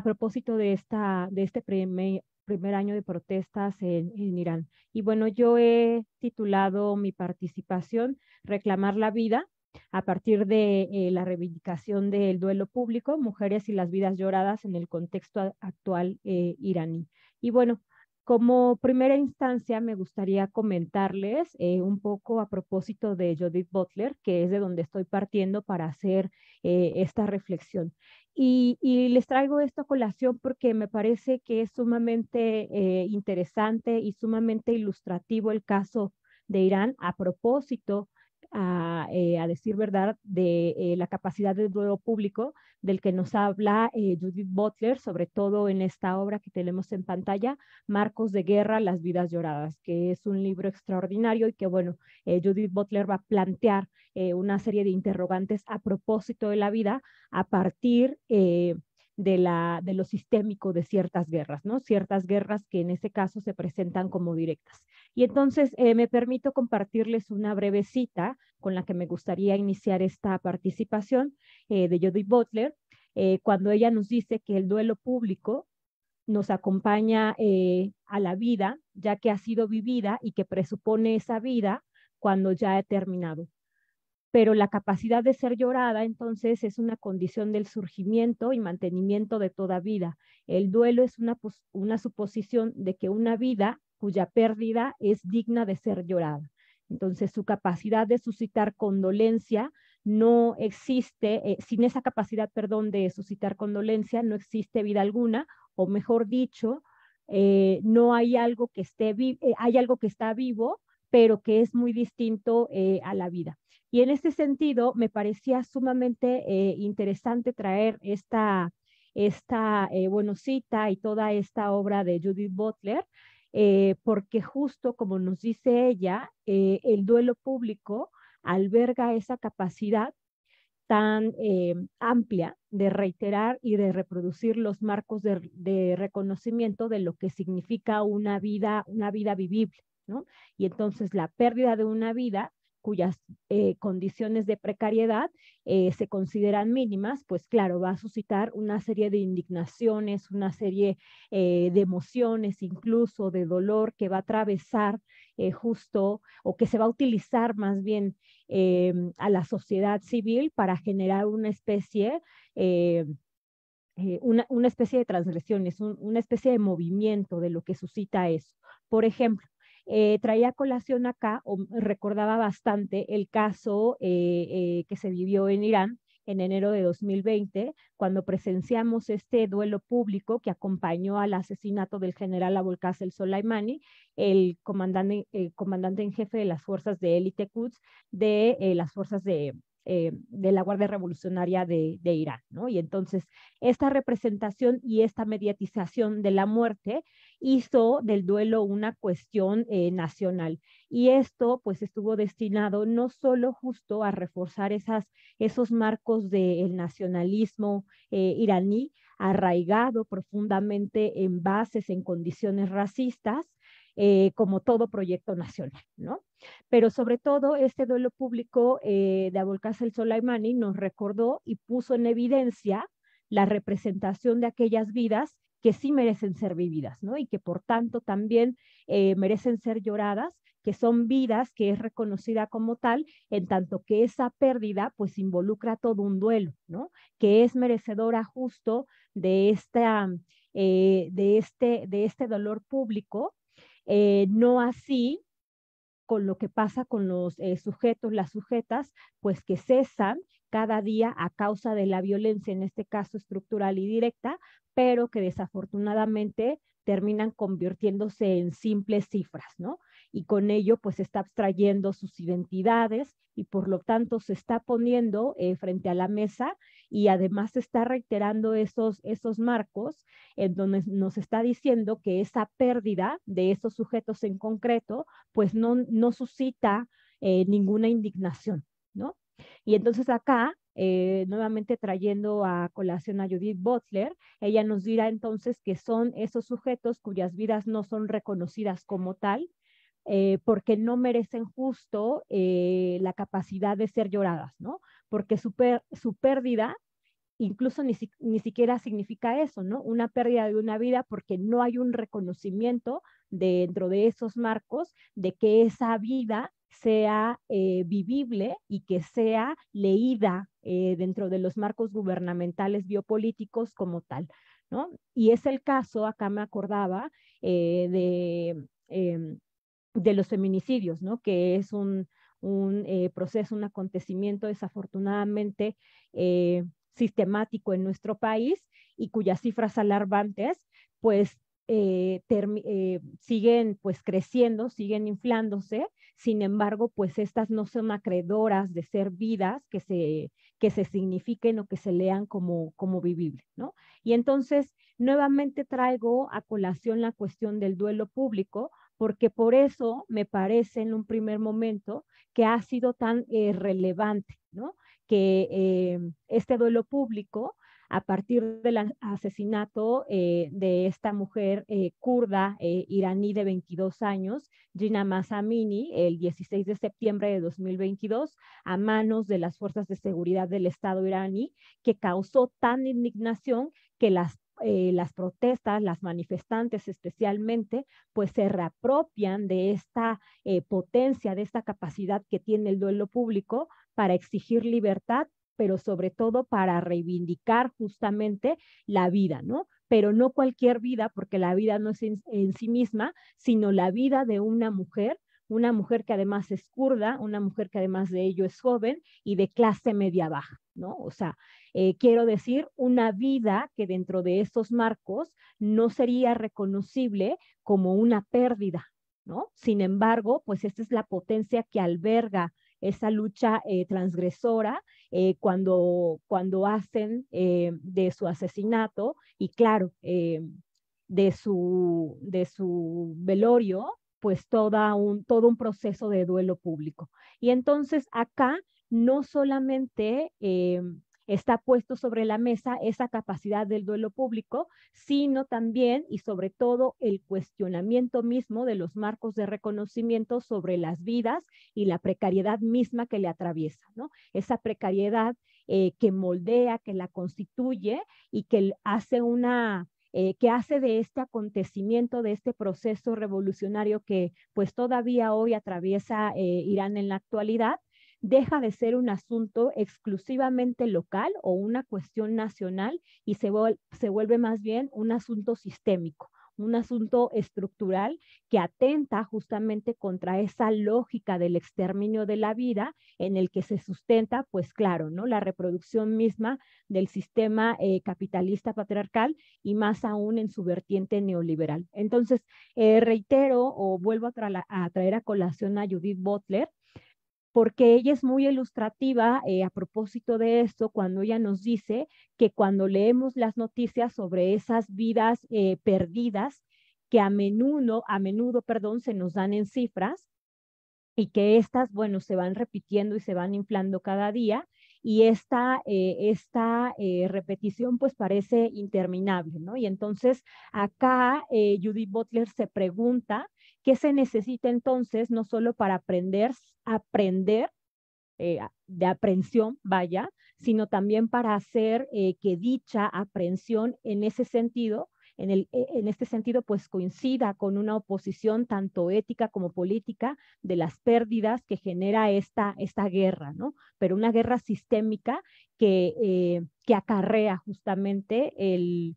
propósito de este primer año de protestas en Irán. Y bueno, yo he titulado mi participación Reclamar la vida, a partir de la reivindicación del duelo público, mujeres y las vidas lloradas en el contexto actual iraní. Y bueno, como primera instancia me gustaría comentarles un poco a propósito de Judith Butler, que es de donde estoy partiendo para hacer esta reflexión. Y les traigo esto a colación porque me parece que es sumamente interesante y sumamente ilustrativo el caso de Irán a propósito a decir verdad, de la capacidad del duelo público, del que nos habla Judith Butler, sobre todo en esta obra que tenemos en pantalla, Marcos de Guerra, Las vidas lloradas, que es un libro extraordinario y que, bueno, Judith Butler va a plantear una serie de interrogantes a propósito de la vida a partir de lo sistémico de ciertas guerras, ¿no? Ciertas guerras que en este caso se presentan como directas. Y entonces me permito compartirles una breve cita con la que me gustaría iniciar esta participación de Judith Butler, cuando ella nos dice que el duelo público nos acompaña a la vida, ya que ha sido vivida y que presupone esa vida cuando ya ha terminado. Pero la capacidad de ser llorada, entonces, es una condición del surgimiento y mantenimiento de toda vida. El duelo es una suposición de que una vida cuya pérdida es digna de ser llorada. Entonces, su capacidad de suscitar condolencia no existe, sin esa capacidad, perdón, de suscitar condolencia, no existe vida alguna, o mejor dicho, no hay algo que hay algo que está vivo, pero que es muy distinto a la vida. Y en este sentido, me parecía sumamente interesante traer esta bueno, cita y toda esta obra de Judith Butler, porque justo como nos dice ella, el duelo público alberga esa capacidad tan amplia de reiterar y de reproducir los marcos de reconocimiento de lo que significa una vida vivible, ¿no? Y entonces la pérdida de una vida cuyas condiciones de precariedad se consideran mínimas, pues claro, va a suscitar una serie de indignaciones, una serie de emociones, incluso de dolor que va a atravesar justo, o que se va a utilizar más bien a la sociedad civil para generar una especie una especie de transgresiones, una especie de movimiento de lo que suscita eso. Por ejemplo, traía a colación acá, o recordaba bastante el caso que se vivió en Irán en enero de 2020, cuando presenciamos este duelo público que acompañó al asesinato del general Abolqasem Soleimani, el comandante en jefe de las fuerzas de élite Quds, de las fuerzas de la Guardia Revolucionaria de Irán, ¿no? Y entonces esta representación y esta mediatización de la muerte hizo del duelo una cuestión nacional. Y esto pues estuvo destinado no solo justo a reforzar esos marcos del nacionalismo iraní, arraigado profundamente en bases, en condiciones racistas, como todo proyecto nacional, ¿no? Pero sobre todo este duelo público de Abolqasem Soleimani nos recordó y puso en evidencia la representación de aquellas vidas que sí merecen ser vividas, ¿no? Y que por tanto también merecen ser lloradas, que son vidas que es reconocida como tal, en tanto que esa pérdida pues involucra todo un duelo, ¿no? Que es merecedora justo de este dolor público, no así con lo que pasa con los sujetos, las sujetas, pues que cesan cada día a causa de la violencia, en este caso estructural y directa, pero que desafortunadamente terminan convirtiéndose en simples cifras, ¿no? Y con ello pues se está abstrayendo sus identidades y por lo tanto se está poniendo frente a la mesa y además se está reiterando esos marcos en donde nos está diciendo que esa pérdida de esos sujetos en concreto pues no suscita ninguna indignación, ¿no? Y entonces acá, nuevamente trayendo a colación a Judith Butler, ella nos dirá entonces que son esos sujetos cuyas vidas no son reconocidas como tal, porque no merecen justo la capacidad de ser lloradas, ¿no? Porque su pérdida incluso ni siquiera significa eso, ¿no? Una pérdida de una vida porque no hay un reconocimiento dentro de esos marcos de que esa vida sea vivible y que sea leída dentro de los marcos gubernamentales biopolíticos como tal, ¿no? Y es el caso, acá me acordaba, de los feminicidios, ¿no? Que es un proceso, un acontecimiento desafortunadamente sistemático en nuestro país y cuyas cifras alarmantes pues siguen pues creciendo, siguen inflándose sin embargo, pues estas no son acreedoras de ser vidas que se signifiquen o que se lean como vivibles, ¿no? Y entonces, nuevamente traigo a colación la cuestión del duelo público, porque por eso me parece en un primer momento que ha sido tan relevante, ¿no? Que este duelo público, a partir del asesinato de esta mujer kurda iraní de 22 años, Jina Mahsa Amini, el 16 de septiembre de 2022, a manos de las fuerzas de seguridad del Estado iraní, que causó tan indignación que las protestas, las manifestantes especialmente, pues se reapropian de esta potencia, de esta capacidad que tiene el duelo público para exigir libertad, pero sobre todo para reivindicar justamente la vida, ¿no? Pero no cualquier vida, porque la vida no es en sí misma, sino la vida de una mujer que además es kurda, una mujer que además de ello es joven y de clase media baja, ¿no? O sea, quiero decir, una vida que dentro de esos marcos no sería reconocible como una pérdida, ¿no? Sin embargo, pues esta es la potencia que alberga esa lucha transgresora cuando hacen de su asesinato y claro, de su velorio, pues todo un proceso de duelo público. Y entonces acá no solamente está puesto sobre la mesa esa capacidad del duelo público, sino también y sobre todo el cuestionamiento mismo de los marcos de reconocimiento sobre las vidas y la precariedad misma que le atraviesa, ¿no? Esa precariedad que moldea, que la constituye y que hace de este acontecimiento, de este proceso revolucionario que pues todavía hoy atraviesa Irán en la actualidad, deja de ser un asunto exclusivamente local o una cuestión nacional y se vuelve más bien un asunto sistémico, un asunto estructural que atenta justamente contra esa lógica del exterminio de la vida en el que se sustenta, pues claro, ¿no? La reproducción misma del sistema capitalista patriarcal y más aún en su vertiente neoliberal. Entonces, reitero o vuelvo a traer a colación a Judith Butler, porque ella es muy ilustrativa a propósito de esto cuando ella nos dice que cuando leemos las noticias sobre esas vidas perdidas que a menudo, se nos dan en cifras y que estas, bueno, se van repitiendo y se van inflando cada día y esta repetición pues parece interminable, ¿no? Y entonces acá Judith Butler se pregunta qué se necesita entonces no solo para aprender de aprehensión, vaya, sino también para hacer que dicha aprehensión en ese sentido, en este sentido, pues coincida con una oposición tanto ética como política de las pérdidas que genera esta guerra, ¿no? Pero una guerra sistémica que acarrea justamente el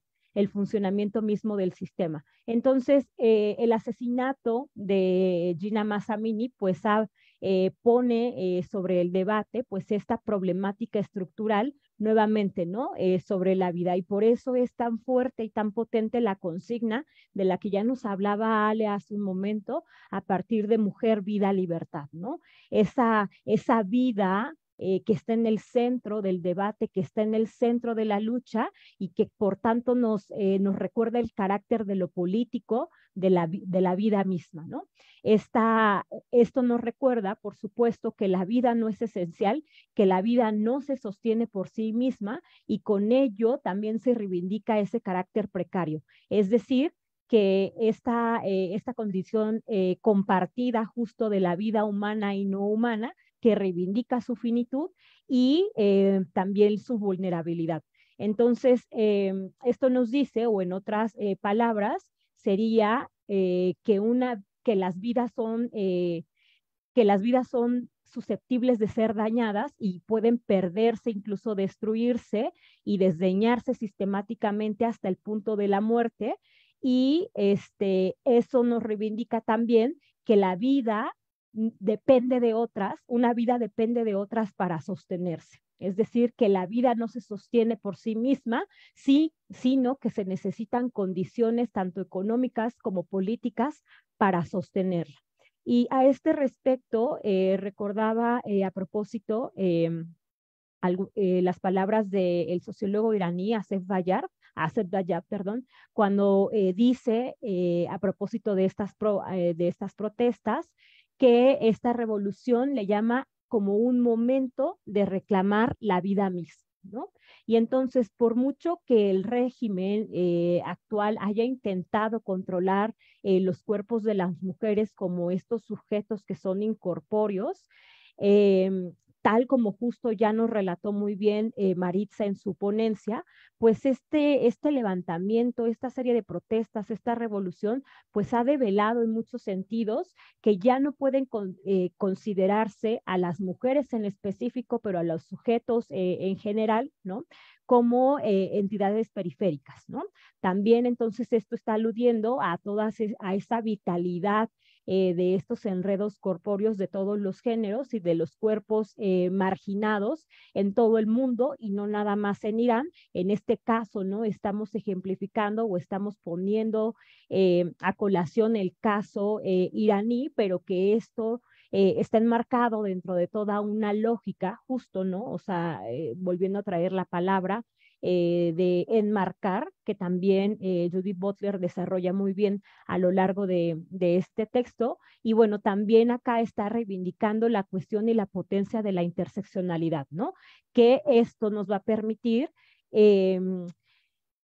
funcionamiento mismo del sistema. Entonces, el asesinato de Jina Mahsa Amini, pues pone sobre el debate, pues esta problemática estructural nuevamente, ¿no? Sobre la vida y por eso es tan fuerte y tan potente la consigna de la que ya nos hablaba Ale hace un momento, a partir de mujer, vida, libertad, ¿no? Esa vida que está en el centro del debate, que está en el centro de la lucha y que por tanto nos recuerda el carácter de lo político de la vida misma, ¿no? Esto nos recuerda, por supuesto, que la vida no es esencial, que la vida no se sostiene por sí misma y con ello también se reivindica ese carácter precario. Es decir, que esta condición compartida justo de la vida humana y no humana, que reivindica su finitud y también su vulnerabilidad. Entonces, esto nos dice, o en otras palabras, sería que las vidas son susceptibles de ser dañadas y pueden perderse, incluso destruirse y desdeñarse sistemáticamente hasta el punto de la muerte. Y eso nos reivindica también que la vida depende de otras, una vida depende de otras para sostenerse. Es decir, que la vida no se sostiene por sí misma, sino que se necesitan condiciones tanto económicas como políticas para sostenerla. Y a este respecto, recordaba a propósito las palabras del sociólogo iraní Asef Bayat, perdón, cuando dice a propósito de estas protestas que esta revolución le llama como un momento de reclamar la vida misma, ¿no? Y entonces, por mucho que el régimen actual haya intentado controlar los cuerpos de las mujeres como estos sujetos que son incorpóreos, tal como justo ya nos relató muy bien Maritza en su ponencia, pues este levantamiento, esta serie de protestas, esta revolución, pues ha develado en muchos sentidos que ya no pueden considerarse a las mujeres en específico, pero a los sujetos en general, ¿no? Como entidades periféricas, ¿no? También entonces esto está aludiendo a a esa vitalidad de estos enredos corpóreos de todos los géneros y de los cuerpos marginados en todo el mundo y no nada más en Irán. En este caso, ¿no? Estamos ejemplificando o estamos poniendo a colación el caso iraní, pero que esto está enmarcado dentro de toda una lógica, justo, ¿no? O sea, volviendo a traer la palabra, de enmarcar, que también Judith Butler desarrolla muy bien a lo largo de este texto. Y bueno, también acá está reivindicando la cuestión y la potencia de la interseccionalidad, ¿no? Que esto nos va a permitir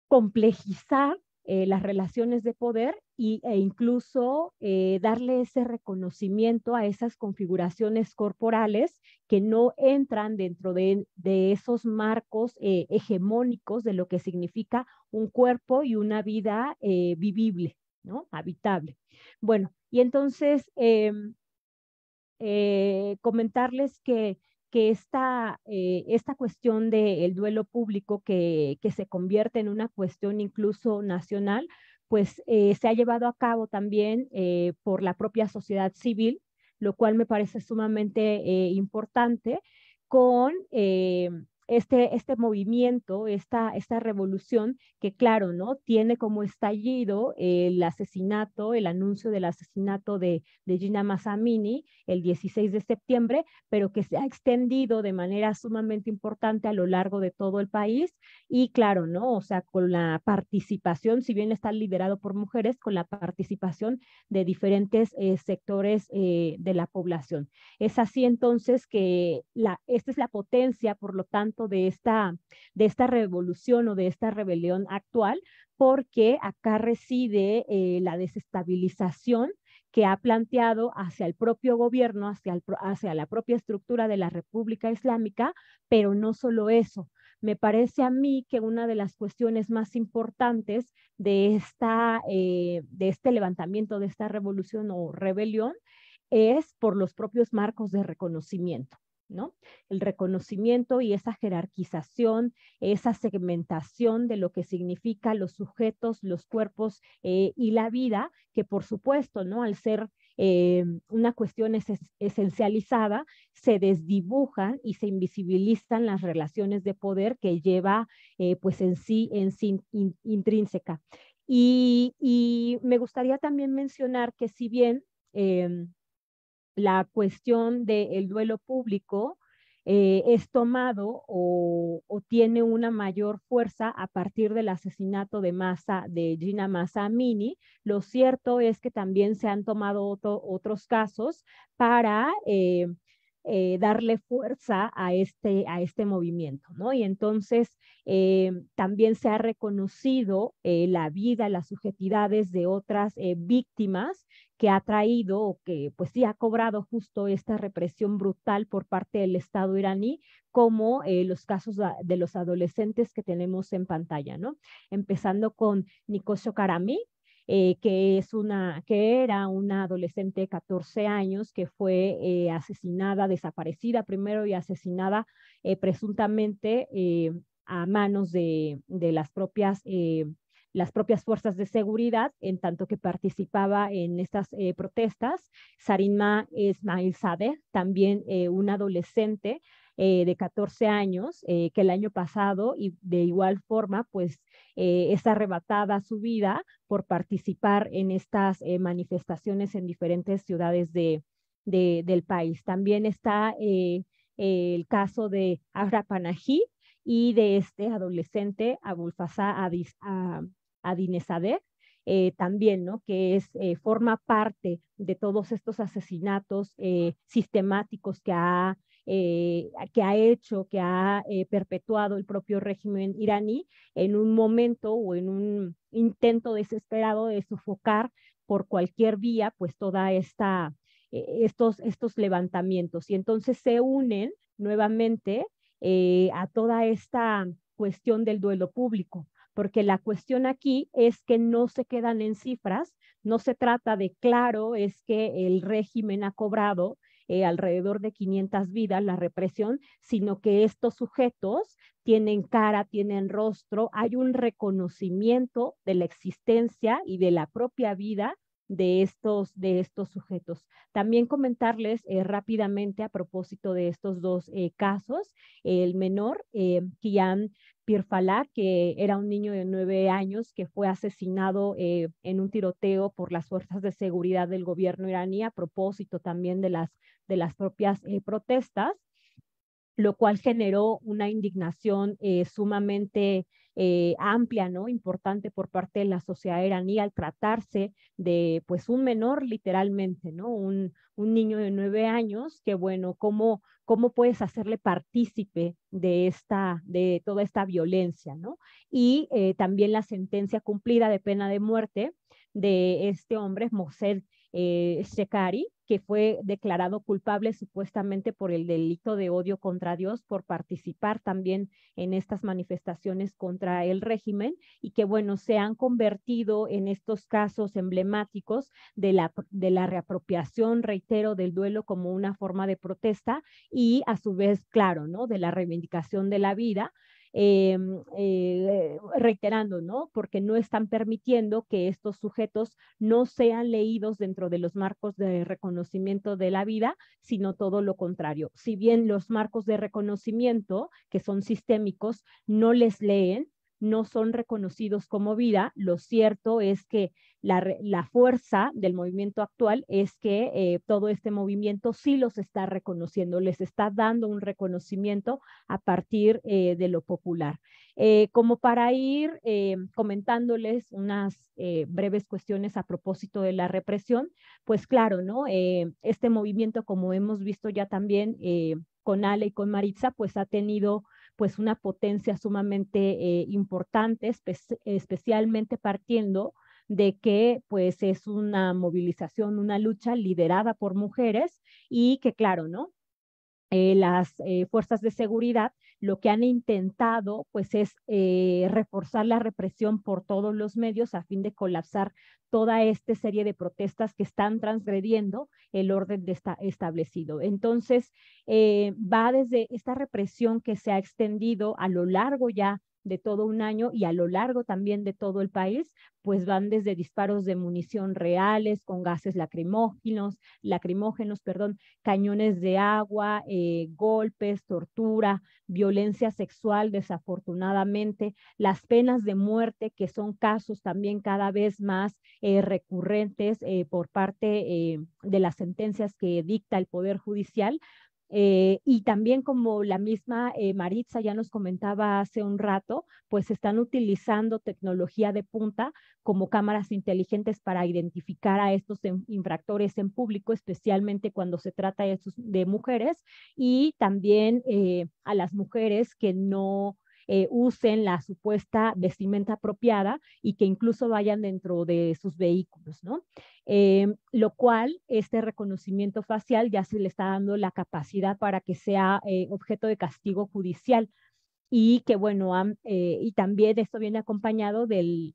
complejizar las relaciones de poder e incluso darle ese reconocimiento a esas configuraciones corporales que no entran dentro de esos marcos hegemónicos de lo que significa un cuerpo y una vida vivible, ¿no? Habitable. Bueno, y entonces comentarles que esta cuestión del duelo público que se convierte en una cuestión incluso nacional, pues se ha llevado a cabo también por la propia sociedad civil, lo cual me parece sumamente importante, con este movimiento, esta revolución que claro, ¿no? Tiene como estallido el asesinato, el anuncio del asesinato de Jina Mahsa Amini el 16 de septiembre, pero que se ha extendido de manera sumamente importante a lo largo de todo el país y claro, ¿no? O sea, con la participación, si bien está liderado por mujeres, con la participación de diferentes sectores de la población. Es así entonces que esta es la potencia, por lo tanto, de esta revolución o de esta rebelión actual, porque acá reside la desestabilización que ha planteado hacia el propio gobierno, hacia la propia estructura de la República Islámica, pero no solo eso. Me parece a mí que una de las cuestiones más importantes de este levantamiento, de esta revolución o rebelión, es por los propios marcos de reconocimiento, ¿no? El reconocimiento y esa jerarquización, esa segmentación de lo que significa los sujetos, los cuerpos y la vida, que por supuesto, ¿no? Al ser una cuestión esencializada, se desdibujan y se invisibilizan las relaciones de poder que lleva pues en sí intrínseca. Y me gustaría también mencionar que si bien la cuestión del duelo público es tomado o tiene una mayor fuerza a partir del asesinato de Jina Mahsa Amini. Lo cierto es que también se han tomado otros casos para darle fuerza a este movimiento, ¿no? Y entonces también se ha reconocido la vida, las subjetividades de otras víctimas que ha traído o que pues sí ha cobrado justo esta represión brutal por parte del Estado iraní, como los casos de los adolescentes que tenemos en pantalla, ¿no? Empezando con Nikosho Karami, que era una adolescente de 14 años que fue asesinada, desaparecida primero y asesinada presuntamente a manos de las propias fuerzas de seguridad, en tanto que participaba en estas protestas. Sarinma Esmailzadeh, también una adolescente de 14 años, que el año pasado y de igual forma, pues es arrebatada su vida por participar en estas manifestaciones en diferentes ciudades del país. También está el caso de Afra Panahi y de este adolescente Abulfazá Adinezadeh, también, ¿no? Que forma parte de todos estos asesinatos sistemáticos que ha hecho, que ha perpetuado el propio régimen iraní en un momento o en un intento desesperado de sofocar por cualquier vía, pues toda estos levantamientos. Y entonces se unen nuevamente a toda esta cuestión del duelo público, porque la cuestión aquí es que no se quedan en cifras, no se trata de, claro, es que el régimen ha cobrado alrededor de 500 vidas, la represión, sino que estos sujetos tienen cara, tienen rostro, hay un reconocimiento de la existencia y de la propia vida de estos sujetos. También comentarles rápidamente a propósito de estos dos casos, el menor, Kian Pirfalá, que era un niño de 9 años que fue asesinado en un tiroteo por las fuerzas de seguridad del gobierno iraní a propósito también de las propias protestas, lo cual generó una indignación sumamente amplia, ¿no? Importante por parte de la sociedad iraní al tratarse de, pues, un menor literalmente, ¿no? Un niño de 9 años que, bueno, ¿cómo puedes hacerle partícipe de toda esta violencia, ¿no? Y también la sentencia cumplida de pena de muerte de este hombre, Mohsen Shekari, que fue declarado culpable supuestamente por el delito de odio contra Dios por participar también en estas manifestaciones contra el régimen y que, bueno, se han convertido en estos casos emblemáticos de la reapropiación, reitero, del duelo como una forma de protesta y a su vez, claro, ¿no? De la reivindicación de la vida. Reiterando, ¿no? Porque no están permitiendo que estos sujetos no sean leídos dentro de los marcos de reconocimiento de la vida, sino todo lo contrario. Si bien los marcos de reconocimiento, que son sistémicos, no les leen, no son reconocidos como vida, lo cierto es que la fuerza del movimiento actual es que todo este movimiento sí los está reconociendo, les está dando un reconocimiento a partir de lo popular. Como para ir comentándoles unas breves cuestiones a propósito de la represión, pues claro, ¿no? Este movimiento, como hemos visto ya también con Ale y con Maritza, pues ha tenido pues una potencia sumamente importante, especialmente partiendo de que pues es una movilización, una lucha liderada por mujeres y que claro, ¿no? Las fuerzas de seguridad lo que han intentado pues es reforzar la represión por todos los medios a fin de colapsar toda esta serie de protestas que están transgrediendo el orden establecido. Entonces, va desde esta represión que se ha extendido a lo largo ya de todo un año y a lo largo también de todo el país, pues van desde disparos de munición reales con gases lacrimógenos, cañones de agua, golpes, tortura, violencia sexual, desafortunadamente, las penas de muerte, que son casos también cada vez más recurrentes por parte de las sentencias que dicta el Poder Judicial. Y también como la misma Maritza ya nos comentaba hace un rato, pues están utilizando tecnología de punta como cámaras inteligentes para identificar a estos infractores en público, especialmente cuando se trata de mujeres, y también a las mujeres que no usen la supuesta vestimenta apropiada y que incluso vayan dentro de sus vehículos, ¿no? Lo cual, este reconocimiento facial ya se le está dando la capacidad para que sea objeto de castigo judicial y que bueno, y también esto viene acompañado del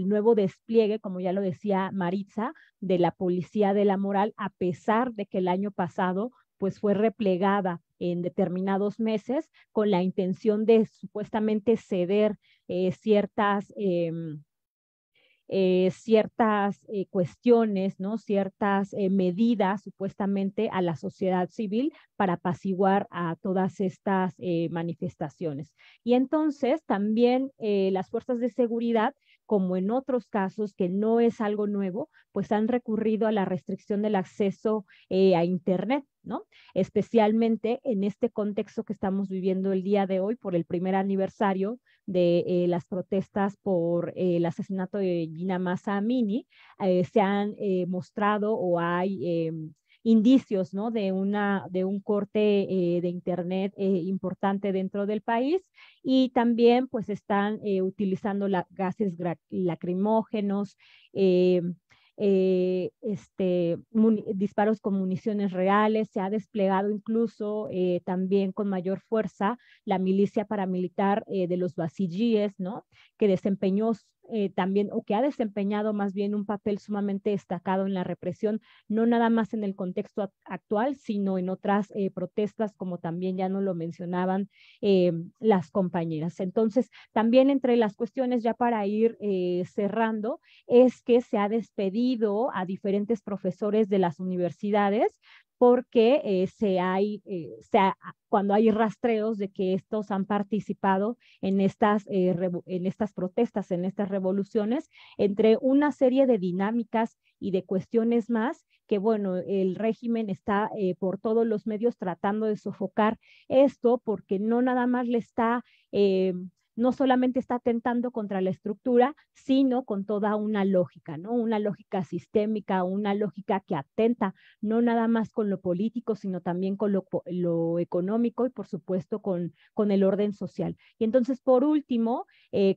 nuevo despliegue, como ya lo decía Maritza, de la policía de la moral, a pesar de que el año pasado pues fue replegada en determinados meses con la intención de supuestamente ceder ciertas ciertas cuestiones, ¿no? Ciertas medidas supuestamente a la sociedad civil para apaciguar a todas estas manifestaciones. Y entonces también las fuerzas de seguridad, como en otros casos que no es algo nuevo, pues han recurrido a la restricción del acceso a Internet, ¿no? Especialmente en este contexto que estamos viviendo el día de hoy por el primer aniversario de las protestas por el asesinato de Gina Mahsa Amini, se han mostrado o hay indicios, ¿no? de un corte de Internet importante dentro del país, y también pues están utilizando gases lacrimógenos, disparos con municiones reales. Se ha desplegado incluso también con mayor fuerza la milicia paramilitar de los basillíes, ¿no? Que desempeñó también, o que ha desempeñado más bien un papel sumamente destacado en la represión, no nada más en el contexto actual, sino en otras protestas, como también ya nos lo mencionaban las compañeras. Entonces, también entre las cuestiones, ya para ir cerrando, es que se ha despedido a diferentes profesores de las universidades porque cuando hay rastreos de que estos han participado en estas protestas, en estas revoluciones, entre una serie de dinámicas y de cuestiones más, que bueno, el régimen está por todos los medios tratando de sofocar esto, porque no nada más le está no solamente está atentando contra la estructura, sino con toda una lógica, ¿no? Una lógica sistémica, una lógica que atenta no nada más con lo político, sino también con lo económico y por supuesto con el orden social. Y entonces, por último,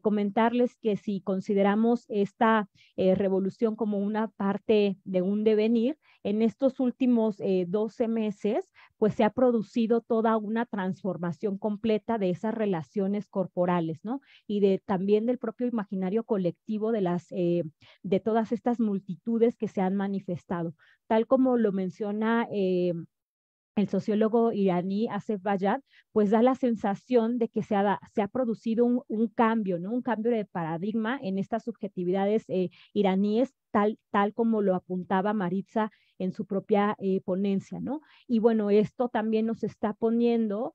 comentarles que si consideramos esta revolución como una parte de un devenir, en estos últimos 12 meses, pues se ha producido toda una transformación completa de esas relaciones corporales, ¿no? Y también del propio imaginario colectivo de todas estas multitudes que se han manifestado. Tal como lo menciona el sociólogo iraní Asef Bayat, pues da la sensación de que se ha producido un cambio, ¿no? Un cambio de paradigma en estas subjetividades iraníes, tal como lo apuntaba Maritza en su propia ponencia, ¿no? Y bueno, esto también nos está poniendo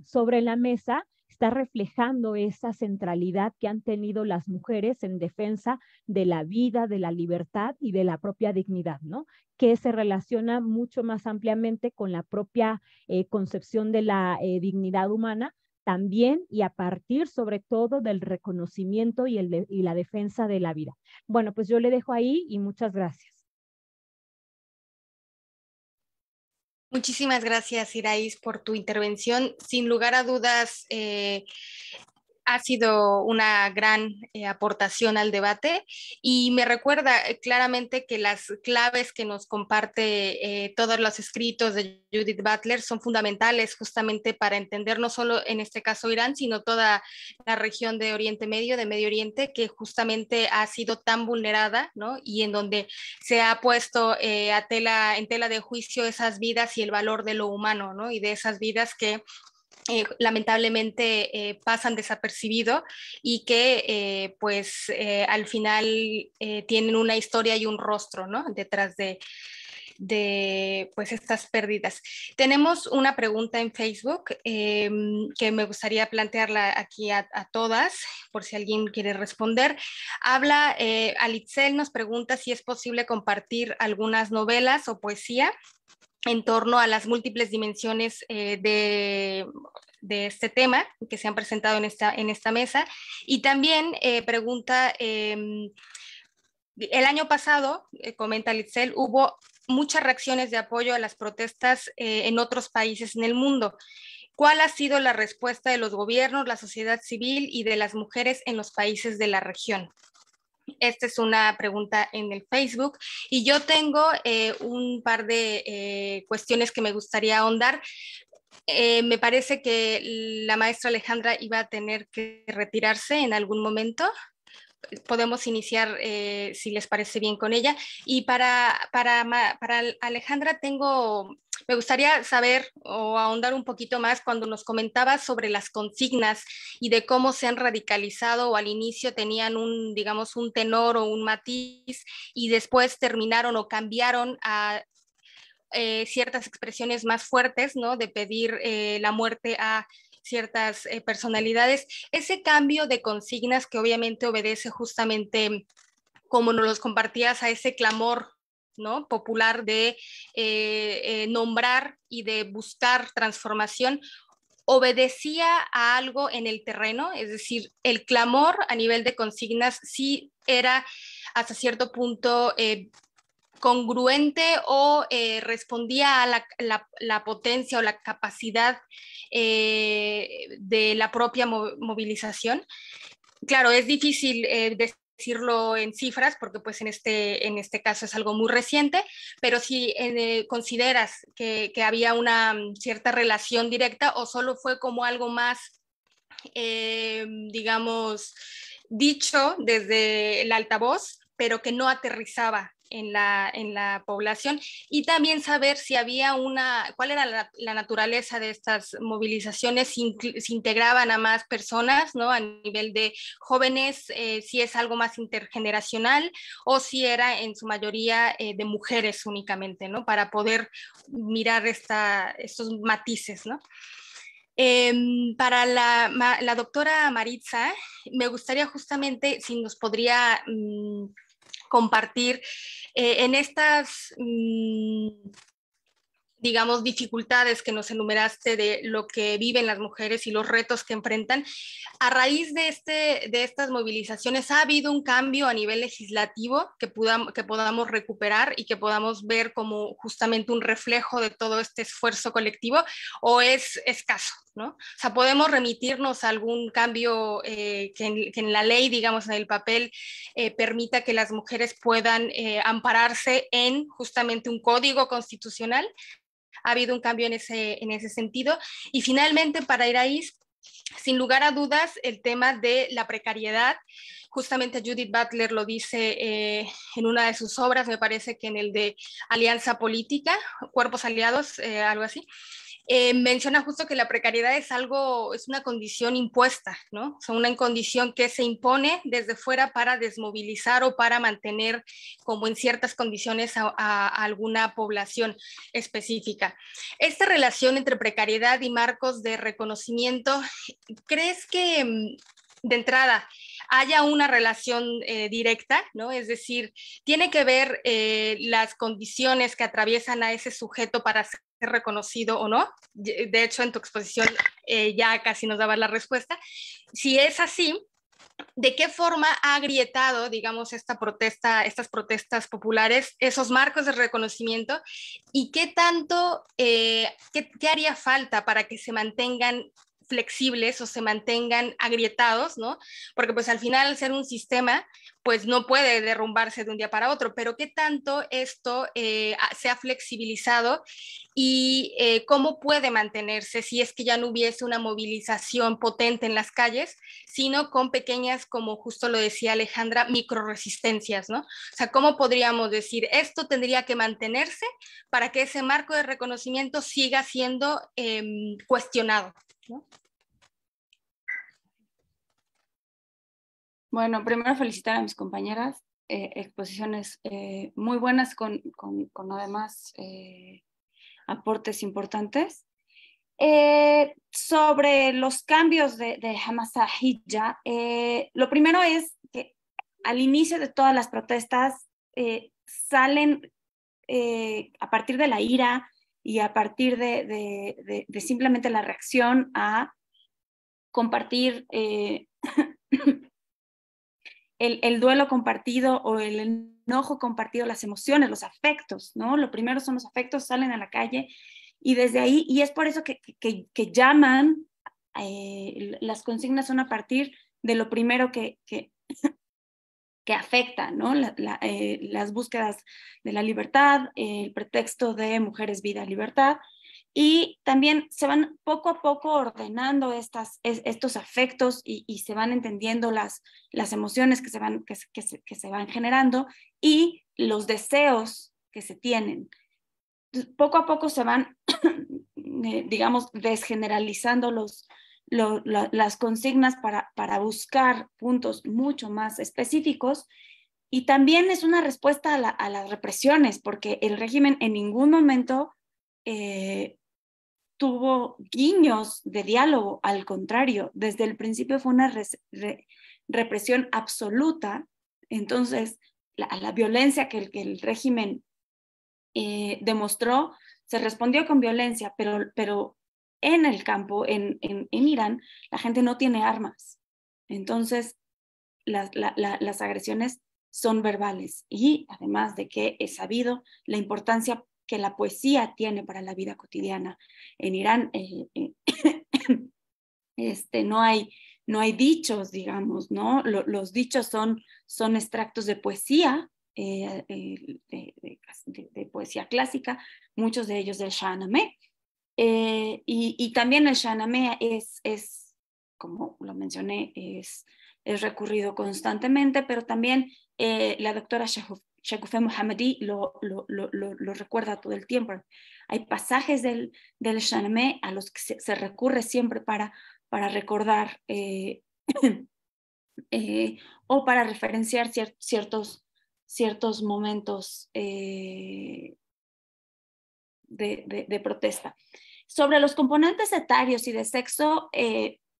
sobre la mesa, está reflejando esa centralidad que han tenido las mujeres en defensa de la vida, de la libertad y de la propia dignidad, ¿no? Que se relaciona mucho más ampliamente con la propia concepción de la dignidad humana, también y a partir sobre todo del reconocimiento y la defensa de la vida. Bueno, pues yo le dejo ahí y muchas gracias. Muchísimas gracias, Iraís, por tu intervención. Sin lugar a dudas, ha sido una gran aportación al debate y me recuerda claramente que las claves que nos comparte todos los escritos de Judith Butler son fundamentales justamente para entender no solo en este caso Irán, sino toda la región de Oriente Medio, de Medio Oriente, que justamente ha sido tan vulnerada, ¿no? Y en donde se ha puesto en tela de juicio esas vidas y el valor de lo humano, ¿no? Y de esas vidas que lamentablemente pasan desapercibido y que al final tienen una historia y un rostro, ¿no? Detrás de pues estas pérdidas. Tenemos una pregunta en Facebook que me gustaría plantearla aquí a todas, por si alguien quiere responder. Alitzel nos pregunta si es posible compartir algunas novelas o poesía en torno a las múltiples dimensiones de este tema que se han presentado en esta mesa. Y también pregunta, el año pasado, comenta Litzel, hubo muchas reacciones de apoyo a las protestas en otros países en el mundo. ¿Cuál ha sido la respuesta de los gobiernos, la sociedad civil y de las mujeres en los países de la región? Esta es una pregunta en el Facebook y yo tengo un par de cuestiones que me gustaría ahondar. Me parece que la maestra Alejandra iba a tener que retirarse en algún momento. Podemos iniciar si les parece bien con ella. Y para Alejandra tengo Me gustaría saber o ahondar un poquito más cuando nos comentabas sobre las consignas y de cómo se han radicalizado o al inicio tenían un, digamos, un tenor o un matiz y después terminaron o cambiaron a ciertas expresiones más fuertes, ¿no? De pedir la muerte a ciertas personalidades. Ese cambio de consignas que obviamente obedece justamente, como nos los compartías, a ese clamor, ¿no? Popular de nombrar y de buscar transformación, obedecía a algo en el terreno, es decir, el clamor a nivel de consignas sí era hasta cierto punto congruente o respondía a la potencia o la capacidad de la propia movilización. Claro, es difícil decirlo en cifras porque pues en este caso es algo muy reciente, pero si consideras que había una cierta relación directa o solo fue como algo más, digamos, dicho desde el altavoz, pero que no aterrizaba en la población, y también saber si había cuál era la naturaleza de estas movilizaciones, si se integraban a más personas, ¿no? A nivel de jóvenes, si es algo más intergeneracional o si era en su mayoría de mujeres únicamente, ¿no? Para poder mirar estos matices, ¿no? Para la doctora Maritza, me gustaría justamente si nos podría compartir en estas, digamos, dificultades que nos enumeraste de lo que viven las mujeres y los retos que enfrentan. A raíz de estas movilizaciones, ¿ha habido un cambio a nivel legislativo que podamos recuperar y que podamos ver como justamente un reflejo de todo este esfuerzo colectivo, o es escaso, ¿no? O sea, podemos remitirnos a algún cambio que en la ley, digamos, en el papel, permita que las mujeres puedan ampararse en justamente un código constitucional. Ha habido un cambio en ese sentido. Y finalmente, para Iraíz, sin lugar a dudas, el tema de la precariedad. Justamente Judith Butler lo dice en una de sus obras, me parece que en el de Alianza Política, Cuerpos Aliados, algo así. Menciona justo que la precariedad es una condición impuesta, ¿no? O sea, una condición que se impone desde fuera para desmovilizar o para mantener como en ciertas condiciones a alguna población específica. Esta relación entre precariedad y marcos de reconocimiento, ¿crees que de entrada haya una relación directa, ¿no? Es decir, tiene que ver las condiciones que atraviesan a ese sujeto para ser reconocido o no? De hecho, en tu exposición ya casi nos dabas la respuesta. Si es así, ¿de qué forma ha agrietado, digamos, estas protestas populares, esos marcos de reconocimiento, y qué tanto, qué haría falta para que se mantengan flexibles o se mantengan agrietados, ¿no? Porque pues al final, al ser un sistema, pues no puede derrumbarse de un día para otro, pero qué tanto esto se ha flexibilizado y cómo puede mantenerse si es que ya no hubiese una movilización potente en las calles, sino con pequeñas, como justo lo decía Alejandra, microresistencias, ¿no? O sea, ¿cómo podríamos decir esto tendría que mantenerse para que ese marco de reconocimiento siga siendo cuestionado, ¿no? Bueno, primero felicitar a mis compañeras, exposiciones muy buenas con además aportes importantes. Sobre los cambios de Hamasa Hijja, lo primero es que al inicio de todas las protestas salen a partir de la ira y a partir de simplemente la reacción a compartir el duelo compartido o el enojo compartido, las emociones, los afectos, ¿no? Lo primero son los afectos, salen a la calle y desde ahí, y es por eso que llaman, las consignas son a partir de lo primero que afecta, ¿no? Las búsquedas de la libertad, el pretexto de mujeres, vida, libertad, y también se van poco a poco ordenando estos afectos y se van entendiendo las emociones que se van generando y los deseos que se tienen. poco a poco se van, digamos, desgeneralizando las consignas para buscar puntos mucho más específicos. Y también es una respuesta a las represiones, porque el régimen en ningún momento tuvo guiños de diálogo, al contrario, desde el principio fue una represión absoluta. Entonces, la violencia que el régimen demostró, se respondió con violencia, pero en el campo, en Irán, la gente no tiene armas. Entonces, las agresiones son verbales, y además de que es sabido la importancia que la poesía tiene para la vida cotidiana. En Irán no hay dichos, digamos, ¿no? Los dichos son extractos de poesía, de poesía clásica, muchos de ellos del Shahnameh, y también el Shahnameh es, como lo mencioné, es recurrido constantemente, pero también la doctora Shagufeh Mohammadi lo recuerda todo el tiempo. Hay pasajes del Shahnameh a los que se recurre siempre para recordar o para referenciar ciertos momentos de protesta. Sobre los componentes etarios y de sexo,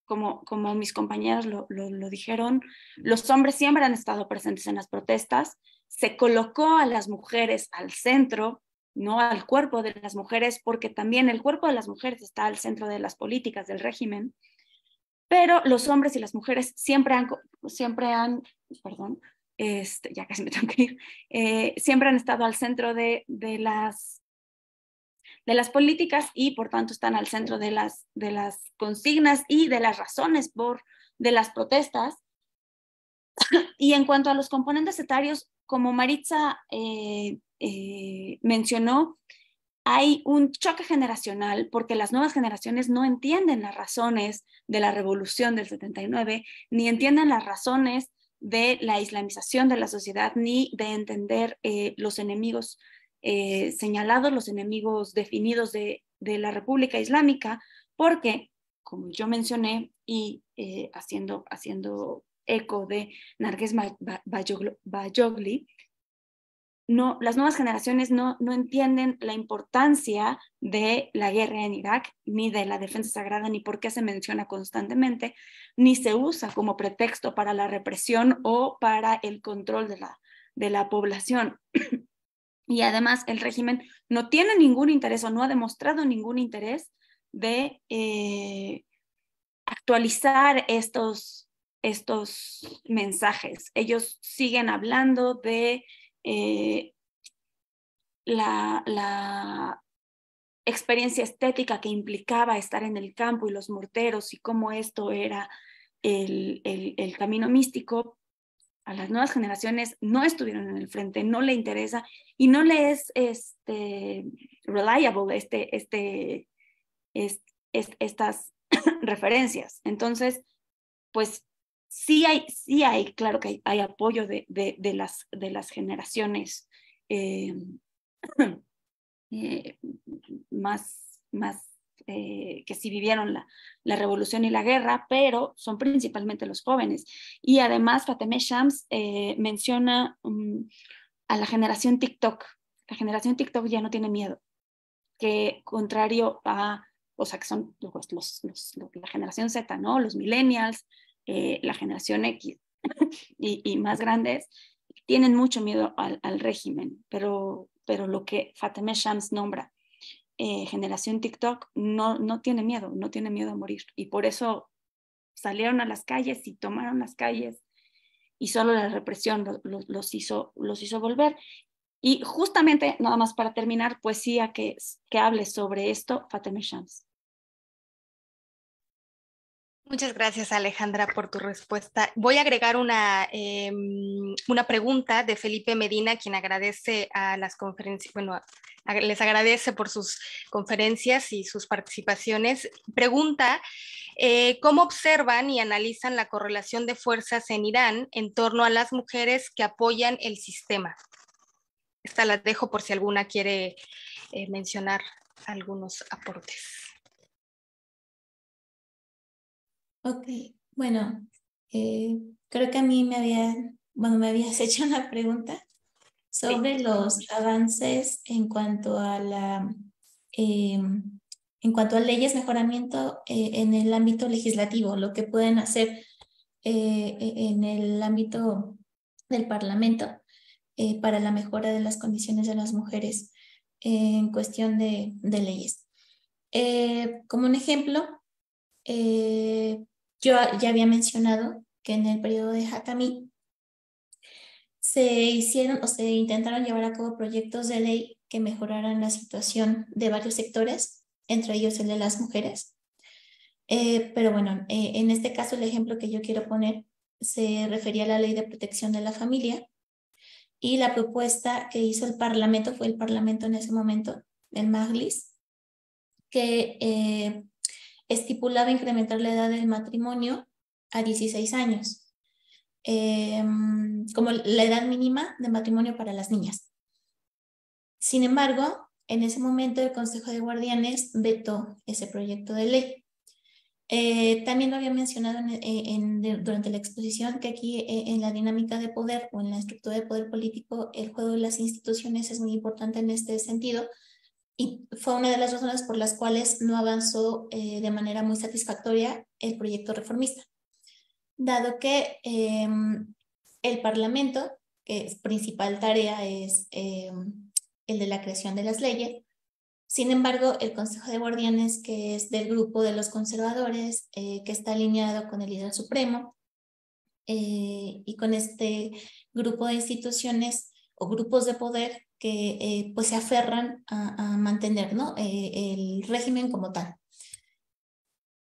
como mis compañeros lo dijeron, los hombres siempre han estado presentes en las protestas. Se colocó a las mujeres al centro, no al cuerpo de las mujeres, porque también el cuerpo de las mujeres está al centro de las políticas del régimen, pero los hombres y las mujeres siempre han perdón, ya casi me tengo que ir, siempre han estado al centro de las políticas, y por tanto están al centro de las consignas y de las razones de las protestas. Y en cuanto a los componentes etarios, como Maritza mencionó, hay un choque generacional porque las nuevas generaciones no entienden las razones de la revolución del 79, ni entienden las razones de la islamización de la sociedad, ni de entender los enemigos señalados, los enemigos definidos de la República Islámica, porque, como yo mencioné, y haciendo eco de Narges Bayogli, las nuevas generaciones no entienden la importancia de la guerra en Irak, ni de la defensa sagrada, ni por qué se menciona constantemente, ni se usa como pretexto para la represión o para el control de la población. Y además el régimen no tiene ningún interés, o no ha demostrado ningún interés de actualizar estos mensajes. Ellos siguen hablando de la experiencia estética que implicaba estar en el campo y los morteros, y cómo esto era el camino místico. A las nuevas generaciones no estuvieron en el frente, no le interesa y no le es reliable estas referencias. Entonces, pues sí hay, claro que hay apoyo de las generaciones más que sí vivieron la revolución y la guerra, pero son principalmente los jóvenes. Y además Fatemeh Shams menciona a la generación TikTok. La generación TikTok ya no tiene miedo, que contrario a, o sea, que son la generación Z, ¿no? Los millennials, la generación X y más grandes, tienen mucho miedo al régimen, pero lo que Fatemeh Shams nombra, generación TikTok, no tiene miedo a morir, y por eso salieron a las calles y tomaron las calles, y solo la represión los hizo volver. Y justamente, nada más para terminar, poesía que hable sobre esto, Fatemeh Shams. Muchas gracias, Alejandra, por tu respuesta. Voy a agregar una pregunta de Felipe Medina, quien agradece a las conferencias, les agradece por sus conferencias y sus participaciones. Pregunta, ¿cómo observan y analizan la correlación de fuerzas en Irán en torno a las mujeres que apoyan el sistema? Esta la dejo por si alguna quiere mencionar algunos aportes. Ok, bueno, creo que a mí me habías hecho una pregunta sobre los avances en cuanto a en cuanto a leyes, mejoramiento en el ámbito legislativo, lo que pueden hacer en el ámbito del Parlamento para la mejora de las condiciones de las mujeres en cuestión de leyes. Como un ejemplo, yo ya había mencionado que en el periodo de Hatami se hicieron o se intentaron llevar a cabo proyectos de ley que mejoraran la situación de varios sectores, entre ellos el de las mujeres. Pero bueno, en este caso el ejemplo que yo quiero poner se refería a la Ley de Protección de la Familia, y la propuesta que hizo el Parlamento, fue el Parlamento en ese momento, el Majlis, que estipulaba incrementar la edad del matrimonio a 16 años, como la edad mínima de matrimonio para las niñas. Sin embargo, en ese momento el Consejo de Guardianes vetó ese proyecto de ley. También lo había mencionado durante la exposición, que aquí en la dinámica de poder o en la estructura de poder político, el juego de las instituciones es muy importante en este sentido, y fue una de las razones por las cuales no avanzó de manera muy satisfactoria el proyecto reformista, dado que el Parlamento, que su principal tarea es el de la creación de las leyes. Sin embargo, el Consejo de Guardianes, que es del grupo de los conservadores, que está alineado con el líder supremo, y con este grupo de instituciones o grupos de poder que pues se aferran a mantener, ¿no? El régimen como tal.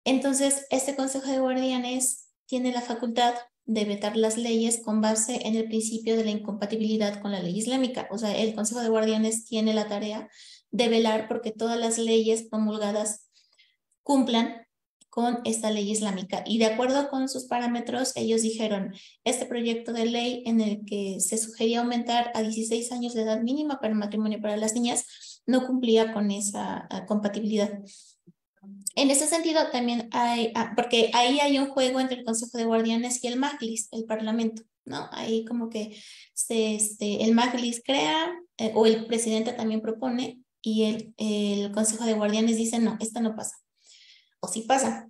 Entonces, este Consejo de Guardianes tiene la facultad de vetar las leyes con base en el principio de la incompatibilidad con la ley islámica. O sea, el Consejo de Guardianes tiene la tarea de velar porque todas las leyes promulgadas cumplan con esta ley islámica. Y de acuerdo con sus parámetros, ellos dijeron, este proyecto de ley en el que se sugería aumentar a 16 años de edad mínima para el matrimonio para las niñas no cumplía con esa compatibilidad. En ese sentido también hay, porque ahí hay un juego entre el Consejo de Guardianes y el Majlis, el Parlamento, ¿no? Ahí como que el Majlis crea, o el presidente también propone, y el Consejo de Guardianes dice, no, esto no pasa, o sí pasa.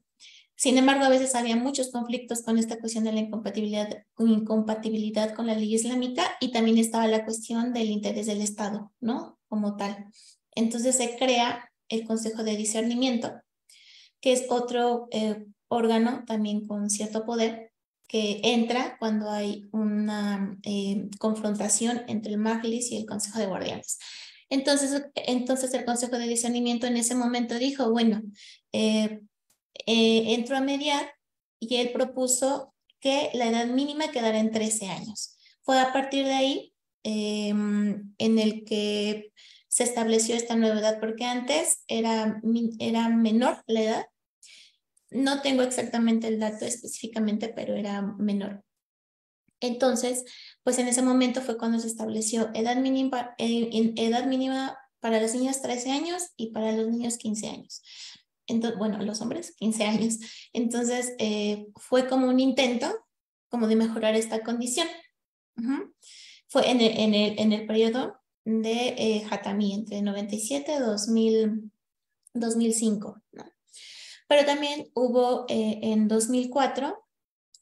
Sin embargo, a veces había muchos conflictos con esta cuestión de la incompatibilidad con la ley islámica, y también estaba la cuestión del interés del Estado, ¿no? Como tal. Entonces se crea el Consejo de Discernimiento, que es otro órgano también con cierto poder, que entra cuando hay una confrontación entre el Majlis y el Consejo de Guardianes. Entonces el Consejo de Discernimiento en ese momento dijo, bueno, entró a mediar, y él propuso que la edad mínima quedara en 13 años. Fue a partir de ahí en el que se estableció esta nueva edad, porque antes era menor la edad. No tengo exactamente el dato específicamente, pero era menor. Entonces, pues en ese momento fue cuando se estableció edad mínima para las niñas 13 años y para los niños 15 años. Entonces, bueno, los hombres 15 años. Entonces, fue como un intento como de mejorar esta condición. Fue en el periodo de Hatami, entre 97 y 2005, ¿no? Pero también hubo en 2004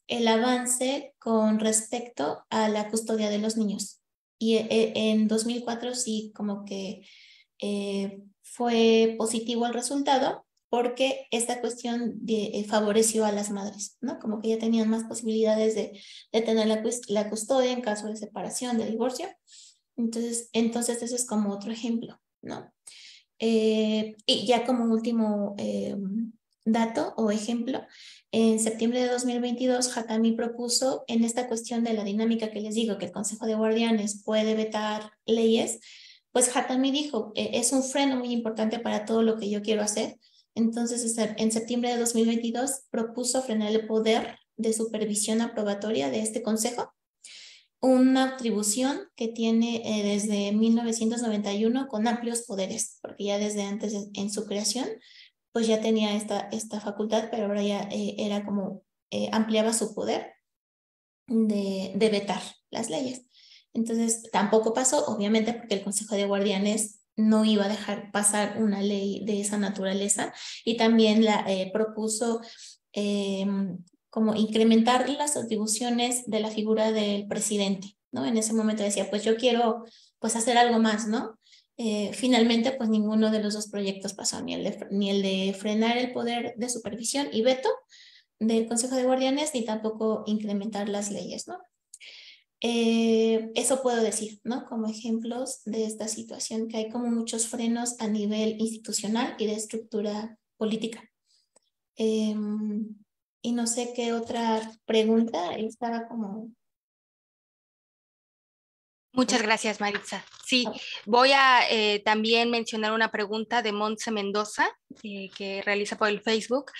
el avance con respecto a la custodia de los niños. Y en 2004 sí como que fue positivo el resultado, porque esta cuestión favoreció a las madres, ¿no? Como que ya tenían más posibilidades de tener la custodia en caso de separación, de divorcio. Entonces eso es como otro ejemplo, ¿no? Y ya como último dato o ejemplo, en septiembre de 2022, Hatami propuso, en esta cuestión de la dinámica que les digo, que el Consejo de Guardianes puede vetar leyes, pues Hatami dijo, es un freno muy importante para todo lo que yo quiero hacer. Entonces, en septiembre de 2022, propuso frenar el poder de supervisión aprobatoria de este Consejo, una atribución que tiene desde 1991 con amplios poderes, porque ya desde antes en su creación, pues ya tenía esta facultad, pero ahora ya era como ampliaba su poder de vetar las leyes. Entonces tampoco pasó, obviamente, porque el Consejo de Guardianes no iba a dejar pasar una ley de esa naturaleza, y también propuso como incrementar las atribuciones de la figura del presidente, ¿no? En ese momento decía, pues yo quiero pues hacer algo más, ¿no? Finalmente, pues ninguno de los dos proyectos pasó, ni el de frenar el poder de supervisión y veto del Consejo de Guardianes, ni tampoco incrementar las leyes, ¿no? Eso puedo decir, ¿no? Como ejemplos de esta situación, que hay como muchos frenos a nivel institucional y de estructura política. Y no sé qué otra pregunta estaba como... Muchas gracias, Maritza. Sí, voy a también mencionar una pregunta de Montse Mendoza, que realiza por el Facebook.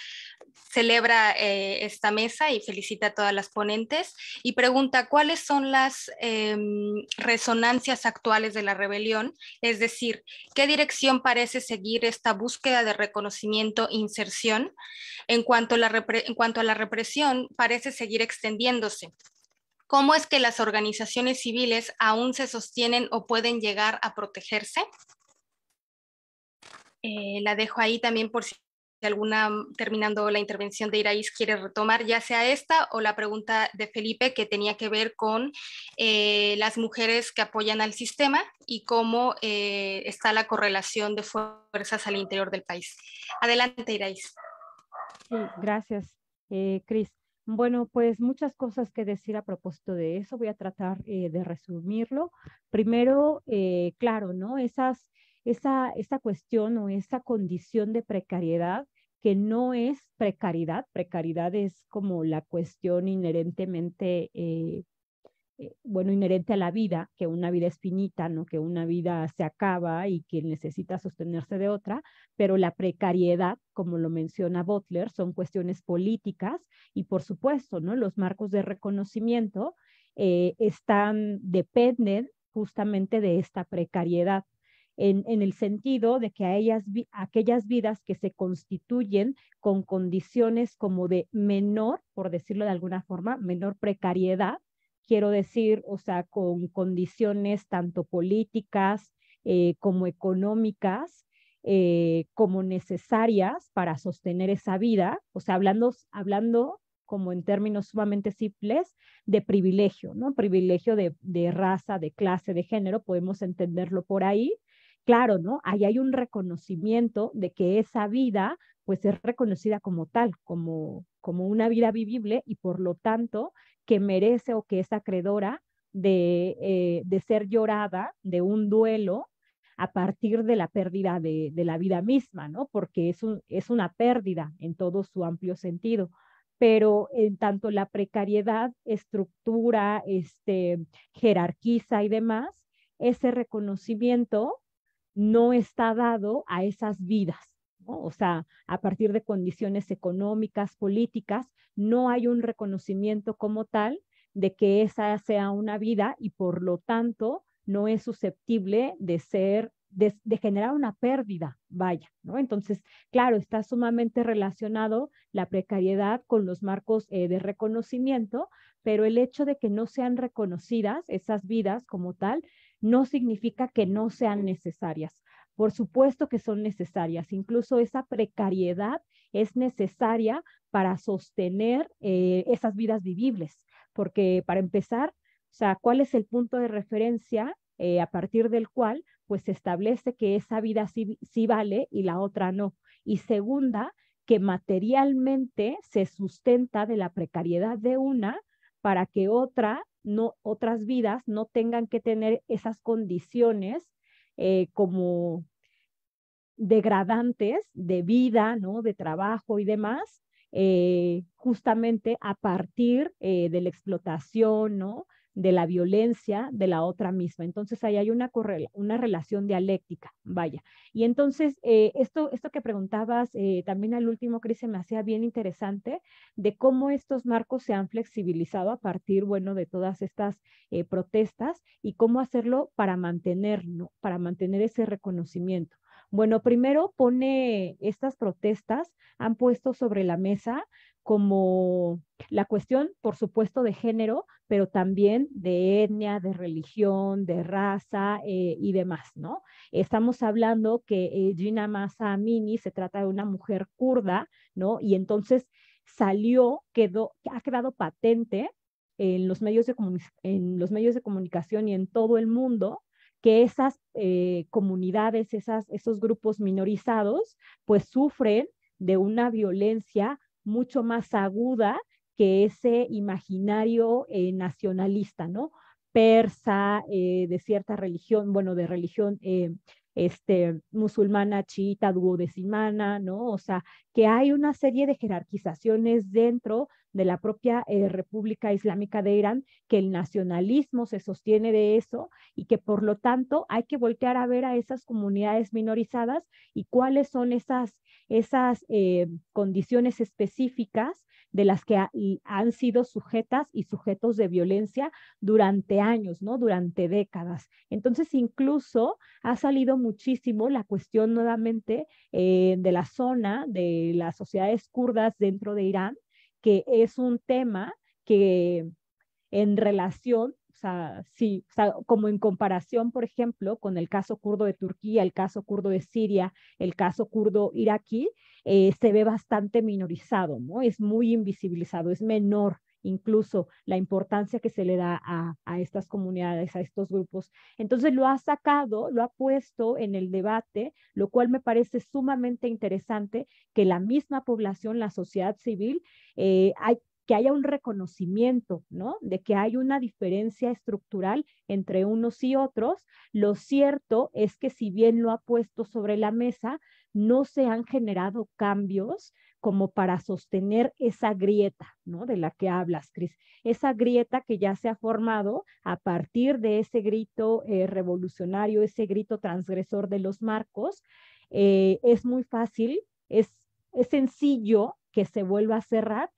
Celebra esta mesa y felicita a todas las ponentes y pregunta cuáles son las resonancias actuales de la rebelión, es decir, qué dirección parece seguir esta búsqueda de reconocimiento e inserción en cuanto a la represión parece seguir extendiéndose. ¿Cómo es que las organizaciones civiles aún se sostienen o pueden llegar a protegerse? La dejo ahí también por si alguna, terminando la intervención de Iraís, quiere retomar ya sea esta o la pregunta de Felipe, que tenía que ver con las mujeres que apoyan al sistema y cómo está la correlación de fuerzas al interior del país. Adelante, Iraís. Sí, gracias, Cris. Bueno, pues muchas cosas que decir a propósito de eso. Voy a tratar de resumirlo. Primero, claro, ¿no? Esa cuestión o esa condición de precariedad que no es precariedad. Precariedad es como la cuestión inherentemente bueno, inherente a la vida, que una vida es finita, ¿no? Que una vida se acaba y que necesita sostenerse de otra, pero la precariedad, como lo menciona Butler, son cuestiones políticas y por supuesto, ¿no? Los marcos de reconocimiento dependen justamente de esta precariedad. En el sentido de que aquellas vidas que se constituyen con condiciones como de menor, por decirlo de alguna forma, menor precariedad, quiero decir, o sea, con condiciones tanto políticas como económicas, como necesarias para sostener esa vida, o sea, hablando como en términos sumamente simples, de privilegio, ¿no? Privilegio de raza, de clase, de género, podemos entenderlo por ahí. Claro, ¿no? Ahí hay un reconocimiento de que esa vida, pues es reconocida como tal, como una vida vivible y por lo tanto que merece o que es acreedora de ser llorada, de un duelo a partir de la pérdida de la vida misma, ¿no? Porque es una pérdida en todo su amplio sentido. Pero en tanto la precariedad estructura, jerarquiza y demás, ese reconocimiento no está dado a esas vidas, ¿no? O sea, a partir de condiciones económicas, políticas, no hay un reconocimiento como tal de que esa sea una vida y por lo tanto no es susceptible de generar una pérdida, vaya, ¿no? Entonces, claro, está sumamente relacionado la precariedad con los marcos de reconocimiento, pero el hecho de que no sean reconocidas esas vidas como tal, no significa que no sean necesarias. Por supuesto que son necesarias. Incluso esa precariedad es necesaria para sostener esas vidas vivibles. Porque para empezar, o sea, ¿cuál es el punto de referencia a partir del cual pues se establece que esa vida sí vale y la otra no? Y segunda, que materialmente se sustenta de la precariedad de una para que otras vidas no tengan que tener esas condiciones como degradantes de vida, ¿no? De trabajo y demás, justamente a partir de la explotación, ¿no? de la violencia de la otra misma. Entonces ahí hay una relación dialéctica, vaya. Y entonces esto que preguntabas también al último, Cris, se me hacía bien interesante de cómo estos marcos se han flexibilizado a partir, bueno, de todas estas protestas y cómo hacerlo para mantener, ¿no? Para mantener ese reconocimiento. Bueno, primero pone estas protestas, han puesto sobre la mesa como la cuestión, por supuesto, de género, pero también de etnia, de religión, de raza y demás, ¿no? Estamos hablando que Gina Mahsa Amini se trata de una mujer kurda, ¿no? Y entonces ha quedado patente en los medios de comunicación y en todo el mundo que esas comunidades, esos grupos minorizados, pues sufren de una violencia mucho más aguda que ese imaginario nacionalista, ¿no? Persa, de cierta religión, bueno, de religión musulmana, chiita, duodecimana, ¿no? O sea, que hay una serie de jerarquizaciones dentro de la propia República Islámica de Irán, que el nacionalismo se sostiene de eso y que por lo tanto hay que voltear a ver a esas comunidades minorizadas y cuáles son esas condiciones específicas de las que han sido sujetas y sujetos de violencia durante años, ¿no? Durante décadas. Entonces, incluso ha salido muchísimo la cuestión nuevamente de la zona de las sociedades kurdas dentro de Irán, que es un tema que en relación, o sea, sí, o sea, como en comparación, por ejemplo, con el caso kurdo de Turquía, el caso kurdo de Siria, el caso kurdo iraquí, se ve bastante minorizado, ¿no? Es muy invisibilizado, es menor incluso la importancia que se le da a estas comunidades, a estos grupos. Entonces lo ha sacado, lo ha puesto en el debate, lo cual me parece sumamente interesante que la misma población, la sociedad civil, que haya un reconocimiento, ¿no? De que hay una diferencia estructural entre unos y otros. Lo cierto es que si bien lo ha puesto sobre la mesa, no se han generado cambios como para sostener esa grieta, ¿no? De la que hablas, Cris. Esa grieta que ya se ha formado a partir de ese grito revolucionario, ese grito transgresor de los marcos, es muy fácil, es sencillo que se vuelva a cerrar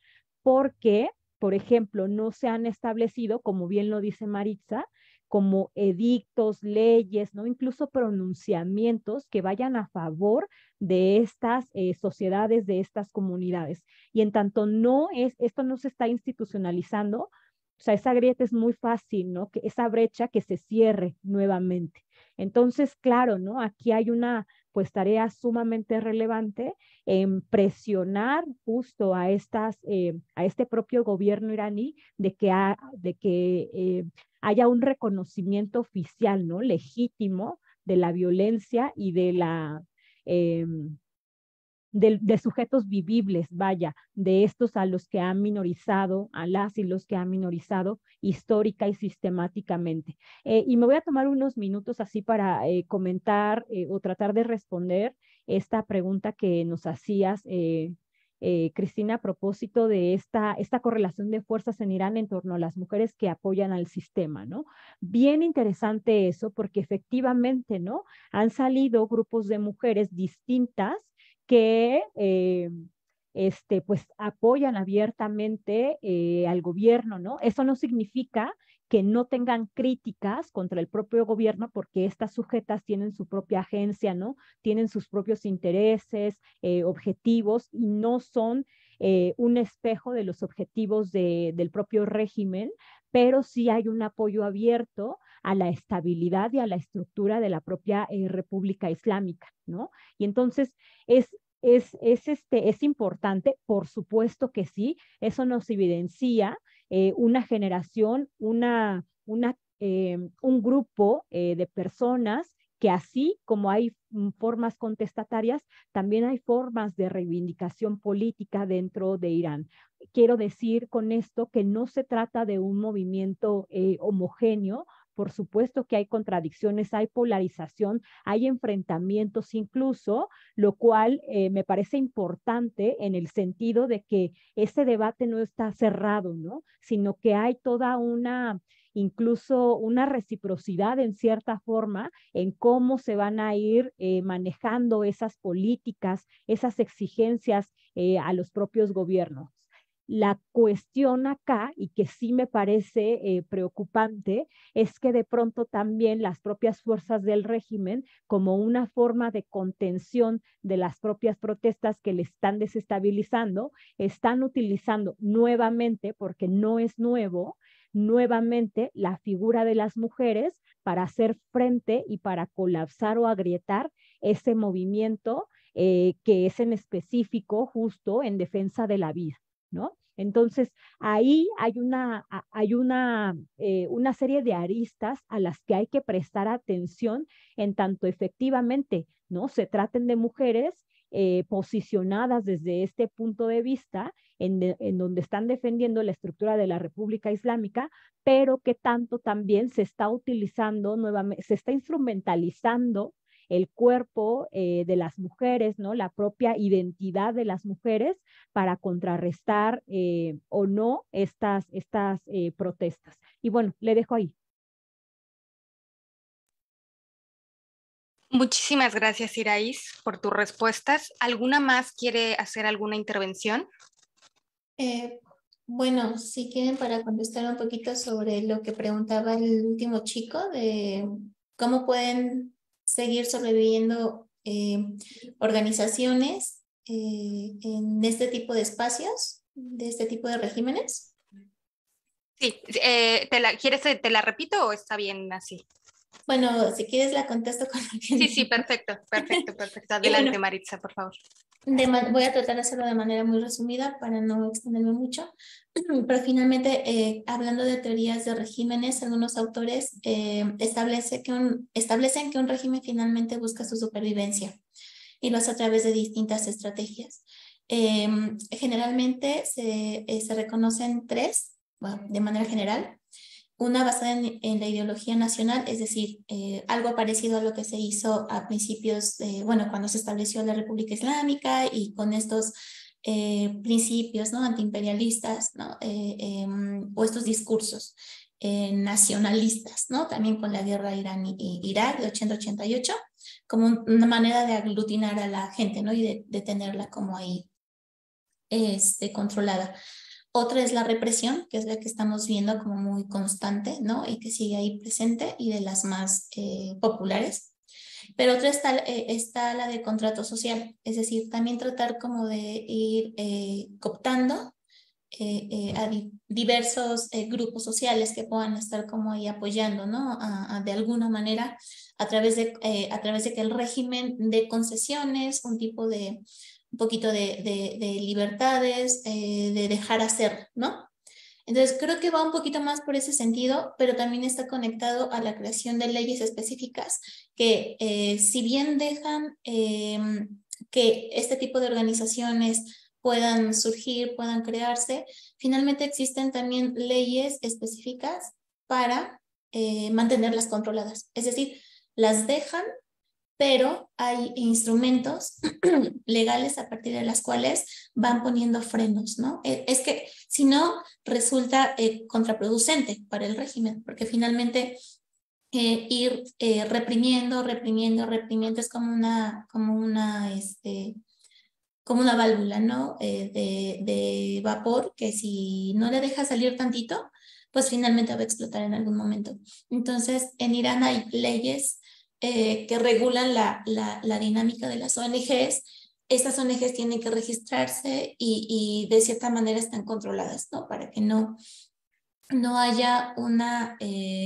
porque, por ejemplo, no se han establecido, como bien lo dice Maritza, como edictos, leyes, ¿no? Incluso pronunciamientos que vayan a favor de estas sociedades, de estas comunidades. Y en tanto esto no se está institucionalizando, o sea, esa grieta es muy fácil, ¿no? Que esa brecha que se cierre nuevamente. Entonces, claro, ¿no? Aquí hay una pues tarea sumamente relevante en presionar justo a este propio gobierno iraní de que haya un reconocimiento oficial, ¿no? Legítimo de la violencia y de sujetos vivibles, vaya, de estos a los que han minorizado, a las y los que han minorizado histórica y sistemáticamente. Y me voy a tomar unos minutos así para comentar o tratar de responder esta pregunta que nos hacías, Cristina, a propósito de esta correlación de fuerzas en Irán en torno a las mujeres que apoyan al sistema, ¿no? Bien interesante eso, porque efectivamente, ¿no? Han salido grupos de mujeres distintas que pues apoyan abiertamente al gobierno, ¿no? Eso no significa que no tengan críticas contra el propio gobierno porque estas sujetas tienen su propia agencia, ¿no? Tienen sus propios intereses, objetivos y no son un espejo de los objetivos del propio régimen, pero sí hay un apoyo abierto a la estabilidad y a la estructura de la propia República Islámica, ¿no? Y entonces es importante, por supuesto que sí, eso nos evidencia una generación, un grupo de personas que así como hay formas contestatarias, también hay formas de reivindicación política dentro de Irán. Quiero decir con esto que no se trata de un movimiento homogéneo. Por supuesto que hay contradicciones, hay polarización, hay enfrentamientos incluso, lo cual me parece importante en el sentido de que ese debate no está cerrado, ¿no? Sino que hay toda una incluso una reciprocidad en cierta forma en cómo se van a ir manejando esas políticas, esas exigencias a los propios gobiernos. La cuestión acá, y que sí me parece preocupante, es que de pronto también las propias fuerzas del régimen, como una forma de contención de las propias protestas que le están desestabilizando, están utilizando nuevamente, porque no es nuevo, nuevamente la figura de las mujeres para hacer frente y para colapsar o agrietar ese movimiento que es en específico justo en defensa de la vida, ¿no? Entonces, ahí hay una serie de aristas a las que hay que prestar atención en tanto efectivamente, ¿no? Se traten de mujeres posicionadas desde este punto de vista, en donde están defendiendo la estructura de la República Islámica, pero que tanto también se está utilizando nuevamente, se está instrumentalizando el cuerpo de las mujeres, ¿no? La propia identidad de las mujeres para contrarrestar o no estas protestas. Y bueno, le dejo ahí. Muchísimas gracias, Iraís, por tus respuestas. ¿Alguna más quiere hacer alguna intervención? Bueno, si quieren, para contestar un poquito sobre lo que preguntaba el último chico, de cómo pueden seguir sobreviviendo organizaciones en este tipo de espacios, de este tipo de regímenes. Sí, ¿quieres te la repito o está bien así? Bueno, si quieres la contesto con lo que... Sí, perfecto. Adelante, bueno, Maritza, por favor. Voy a tratar de hacerlo de manera muy resumida para no extenderme mucho, pero finalmente, hablando de teorías de regímenes, algunos autores establecen que un régimen finalmente busca su supervivencia y lo hace a través de distintas estrategias. Generalmente se reconocen tres, bueno, de manera general. Una basada en la ideología nacional, es decir, algo parecido a lo que se hizo a principios, cuando se estableció la República Islámica y con estos principios, ¿no? Antiimperialistas, ¿no? O estos discursos nacionalistas, ¿no? También con la guerra Irán-Irak de 80-88, como una manera de aglutinar a la gente, ¿no? Y de tenerla como ahí controlada. Otra es la represión, que es la que estamos viendo como muy constante, ¿no? Y que sigue ahí presente y de las más populares. Pero otra está la de contrato social, es decir, también tratar como de ir cooptando a diversos grupos sociales que puedan estar como ahí apoyando, ¿no? De alguna manera, a través de que el régimen dé concesiones, un poquito de libertades, de dejar hacer, ¿no? Entonces, creo que va un poquito más por ese sentido, pero también está conectado a la creación de leyes específicas que, si bien dejan que este tipo de organizaciones puedan surgir, puedan crearse, finalmente existen también leyes específicas para mantenerlas controladas. Es decir, las dejan, pero hay instrumentos legales a partir de las cuales van poniendo frenos, ¿no? Es que si no, resulta contraproducente para el régimen, porque finalmente ir reprimiendo es como una válvula, ¿no? De vapor que si no le deja salir tantito, pues finalmente va a explotar en algún momento. Entonces, en Irán hay leyes que regulan la dinámica de las ONGs. Estas ONGs tienen que registrarse y de cierta manera están controladas, ¿no? Para que no haya una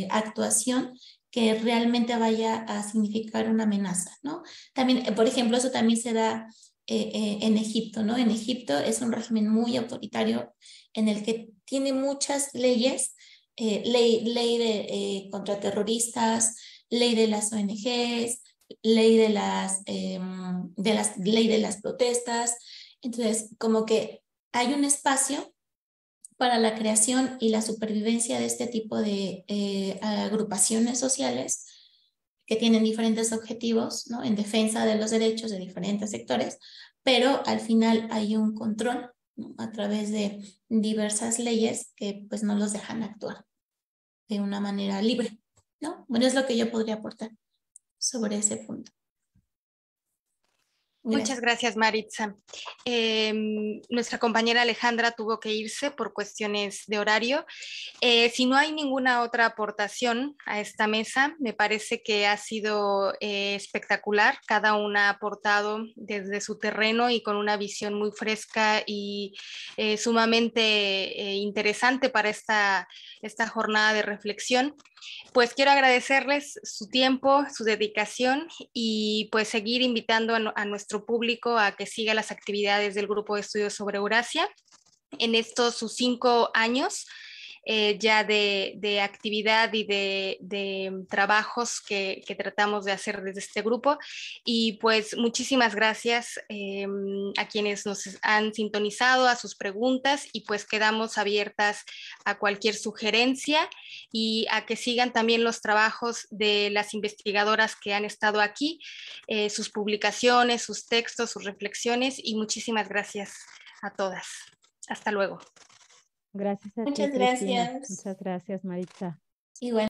actuación que realmente vaya a significar una amenaza, ¿no? También, por ejemplo, eso también se da en Egipto, ¿no? En Egipto es un régimen muy autoritario en el que tiene muchas leyes, ley de contraterroristas, ley de las ONGs, ley de las protestas. Entonces, como que hay un espacio para la creación y la supervivencia de este tipo de agrupaciones sociales que tienen diferentes objetivos, ¿no? En defensa de los derechos de diferentes sectores, pero al final hay un control, ¿no? A través de diversas leyes que pues no los dejan actuar. de una manera libre, ¿no? Bueno, es lo que yo podría aportar sobre ese punto. Muchas Gracias. gracias, Maritza. Nuestra compañera Alejandra tuvo que irse por cuestiones de horario. Si no hay ninguna otra aportación a esta mesa, me parece que ha sido espectacular. Cada una ha aportado desde su terreno y con una visión muy fresca y sumamente interesante para esta jornada de reflexión. Pues quiero agradecerles su tiempo, su dedicación y pues seguir invitando a nuestro público a que siga las actividades del Grupo de Estudios sobre Eurasia en estos sus 5 años ya de actividad y de trabajos que tratamos de hacer desde este grupo. Y pues muchísimas gracias a quienes nos han sintonizado, a sus preguntas, y pues quedamos abiertas a cualquier sugerencia y a que sigan también los trabajos de las investigadoras que han estado aquí, sus publicaciones, sus textos, sus reflexiones, y muchísimas gracias a todas. Hasta luego. Gracias a ti, Muchas Cristina. gracias. Muchas gracias, Maritza. Igual.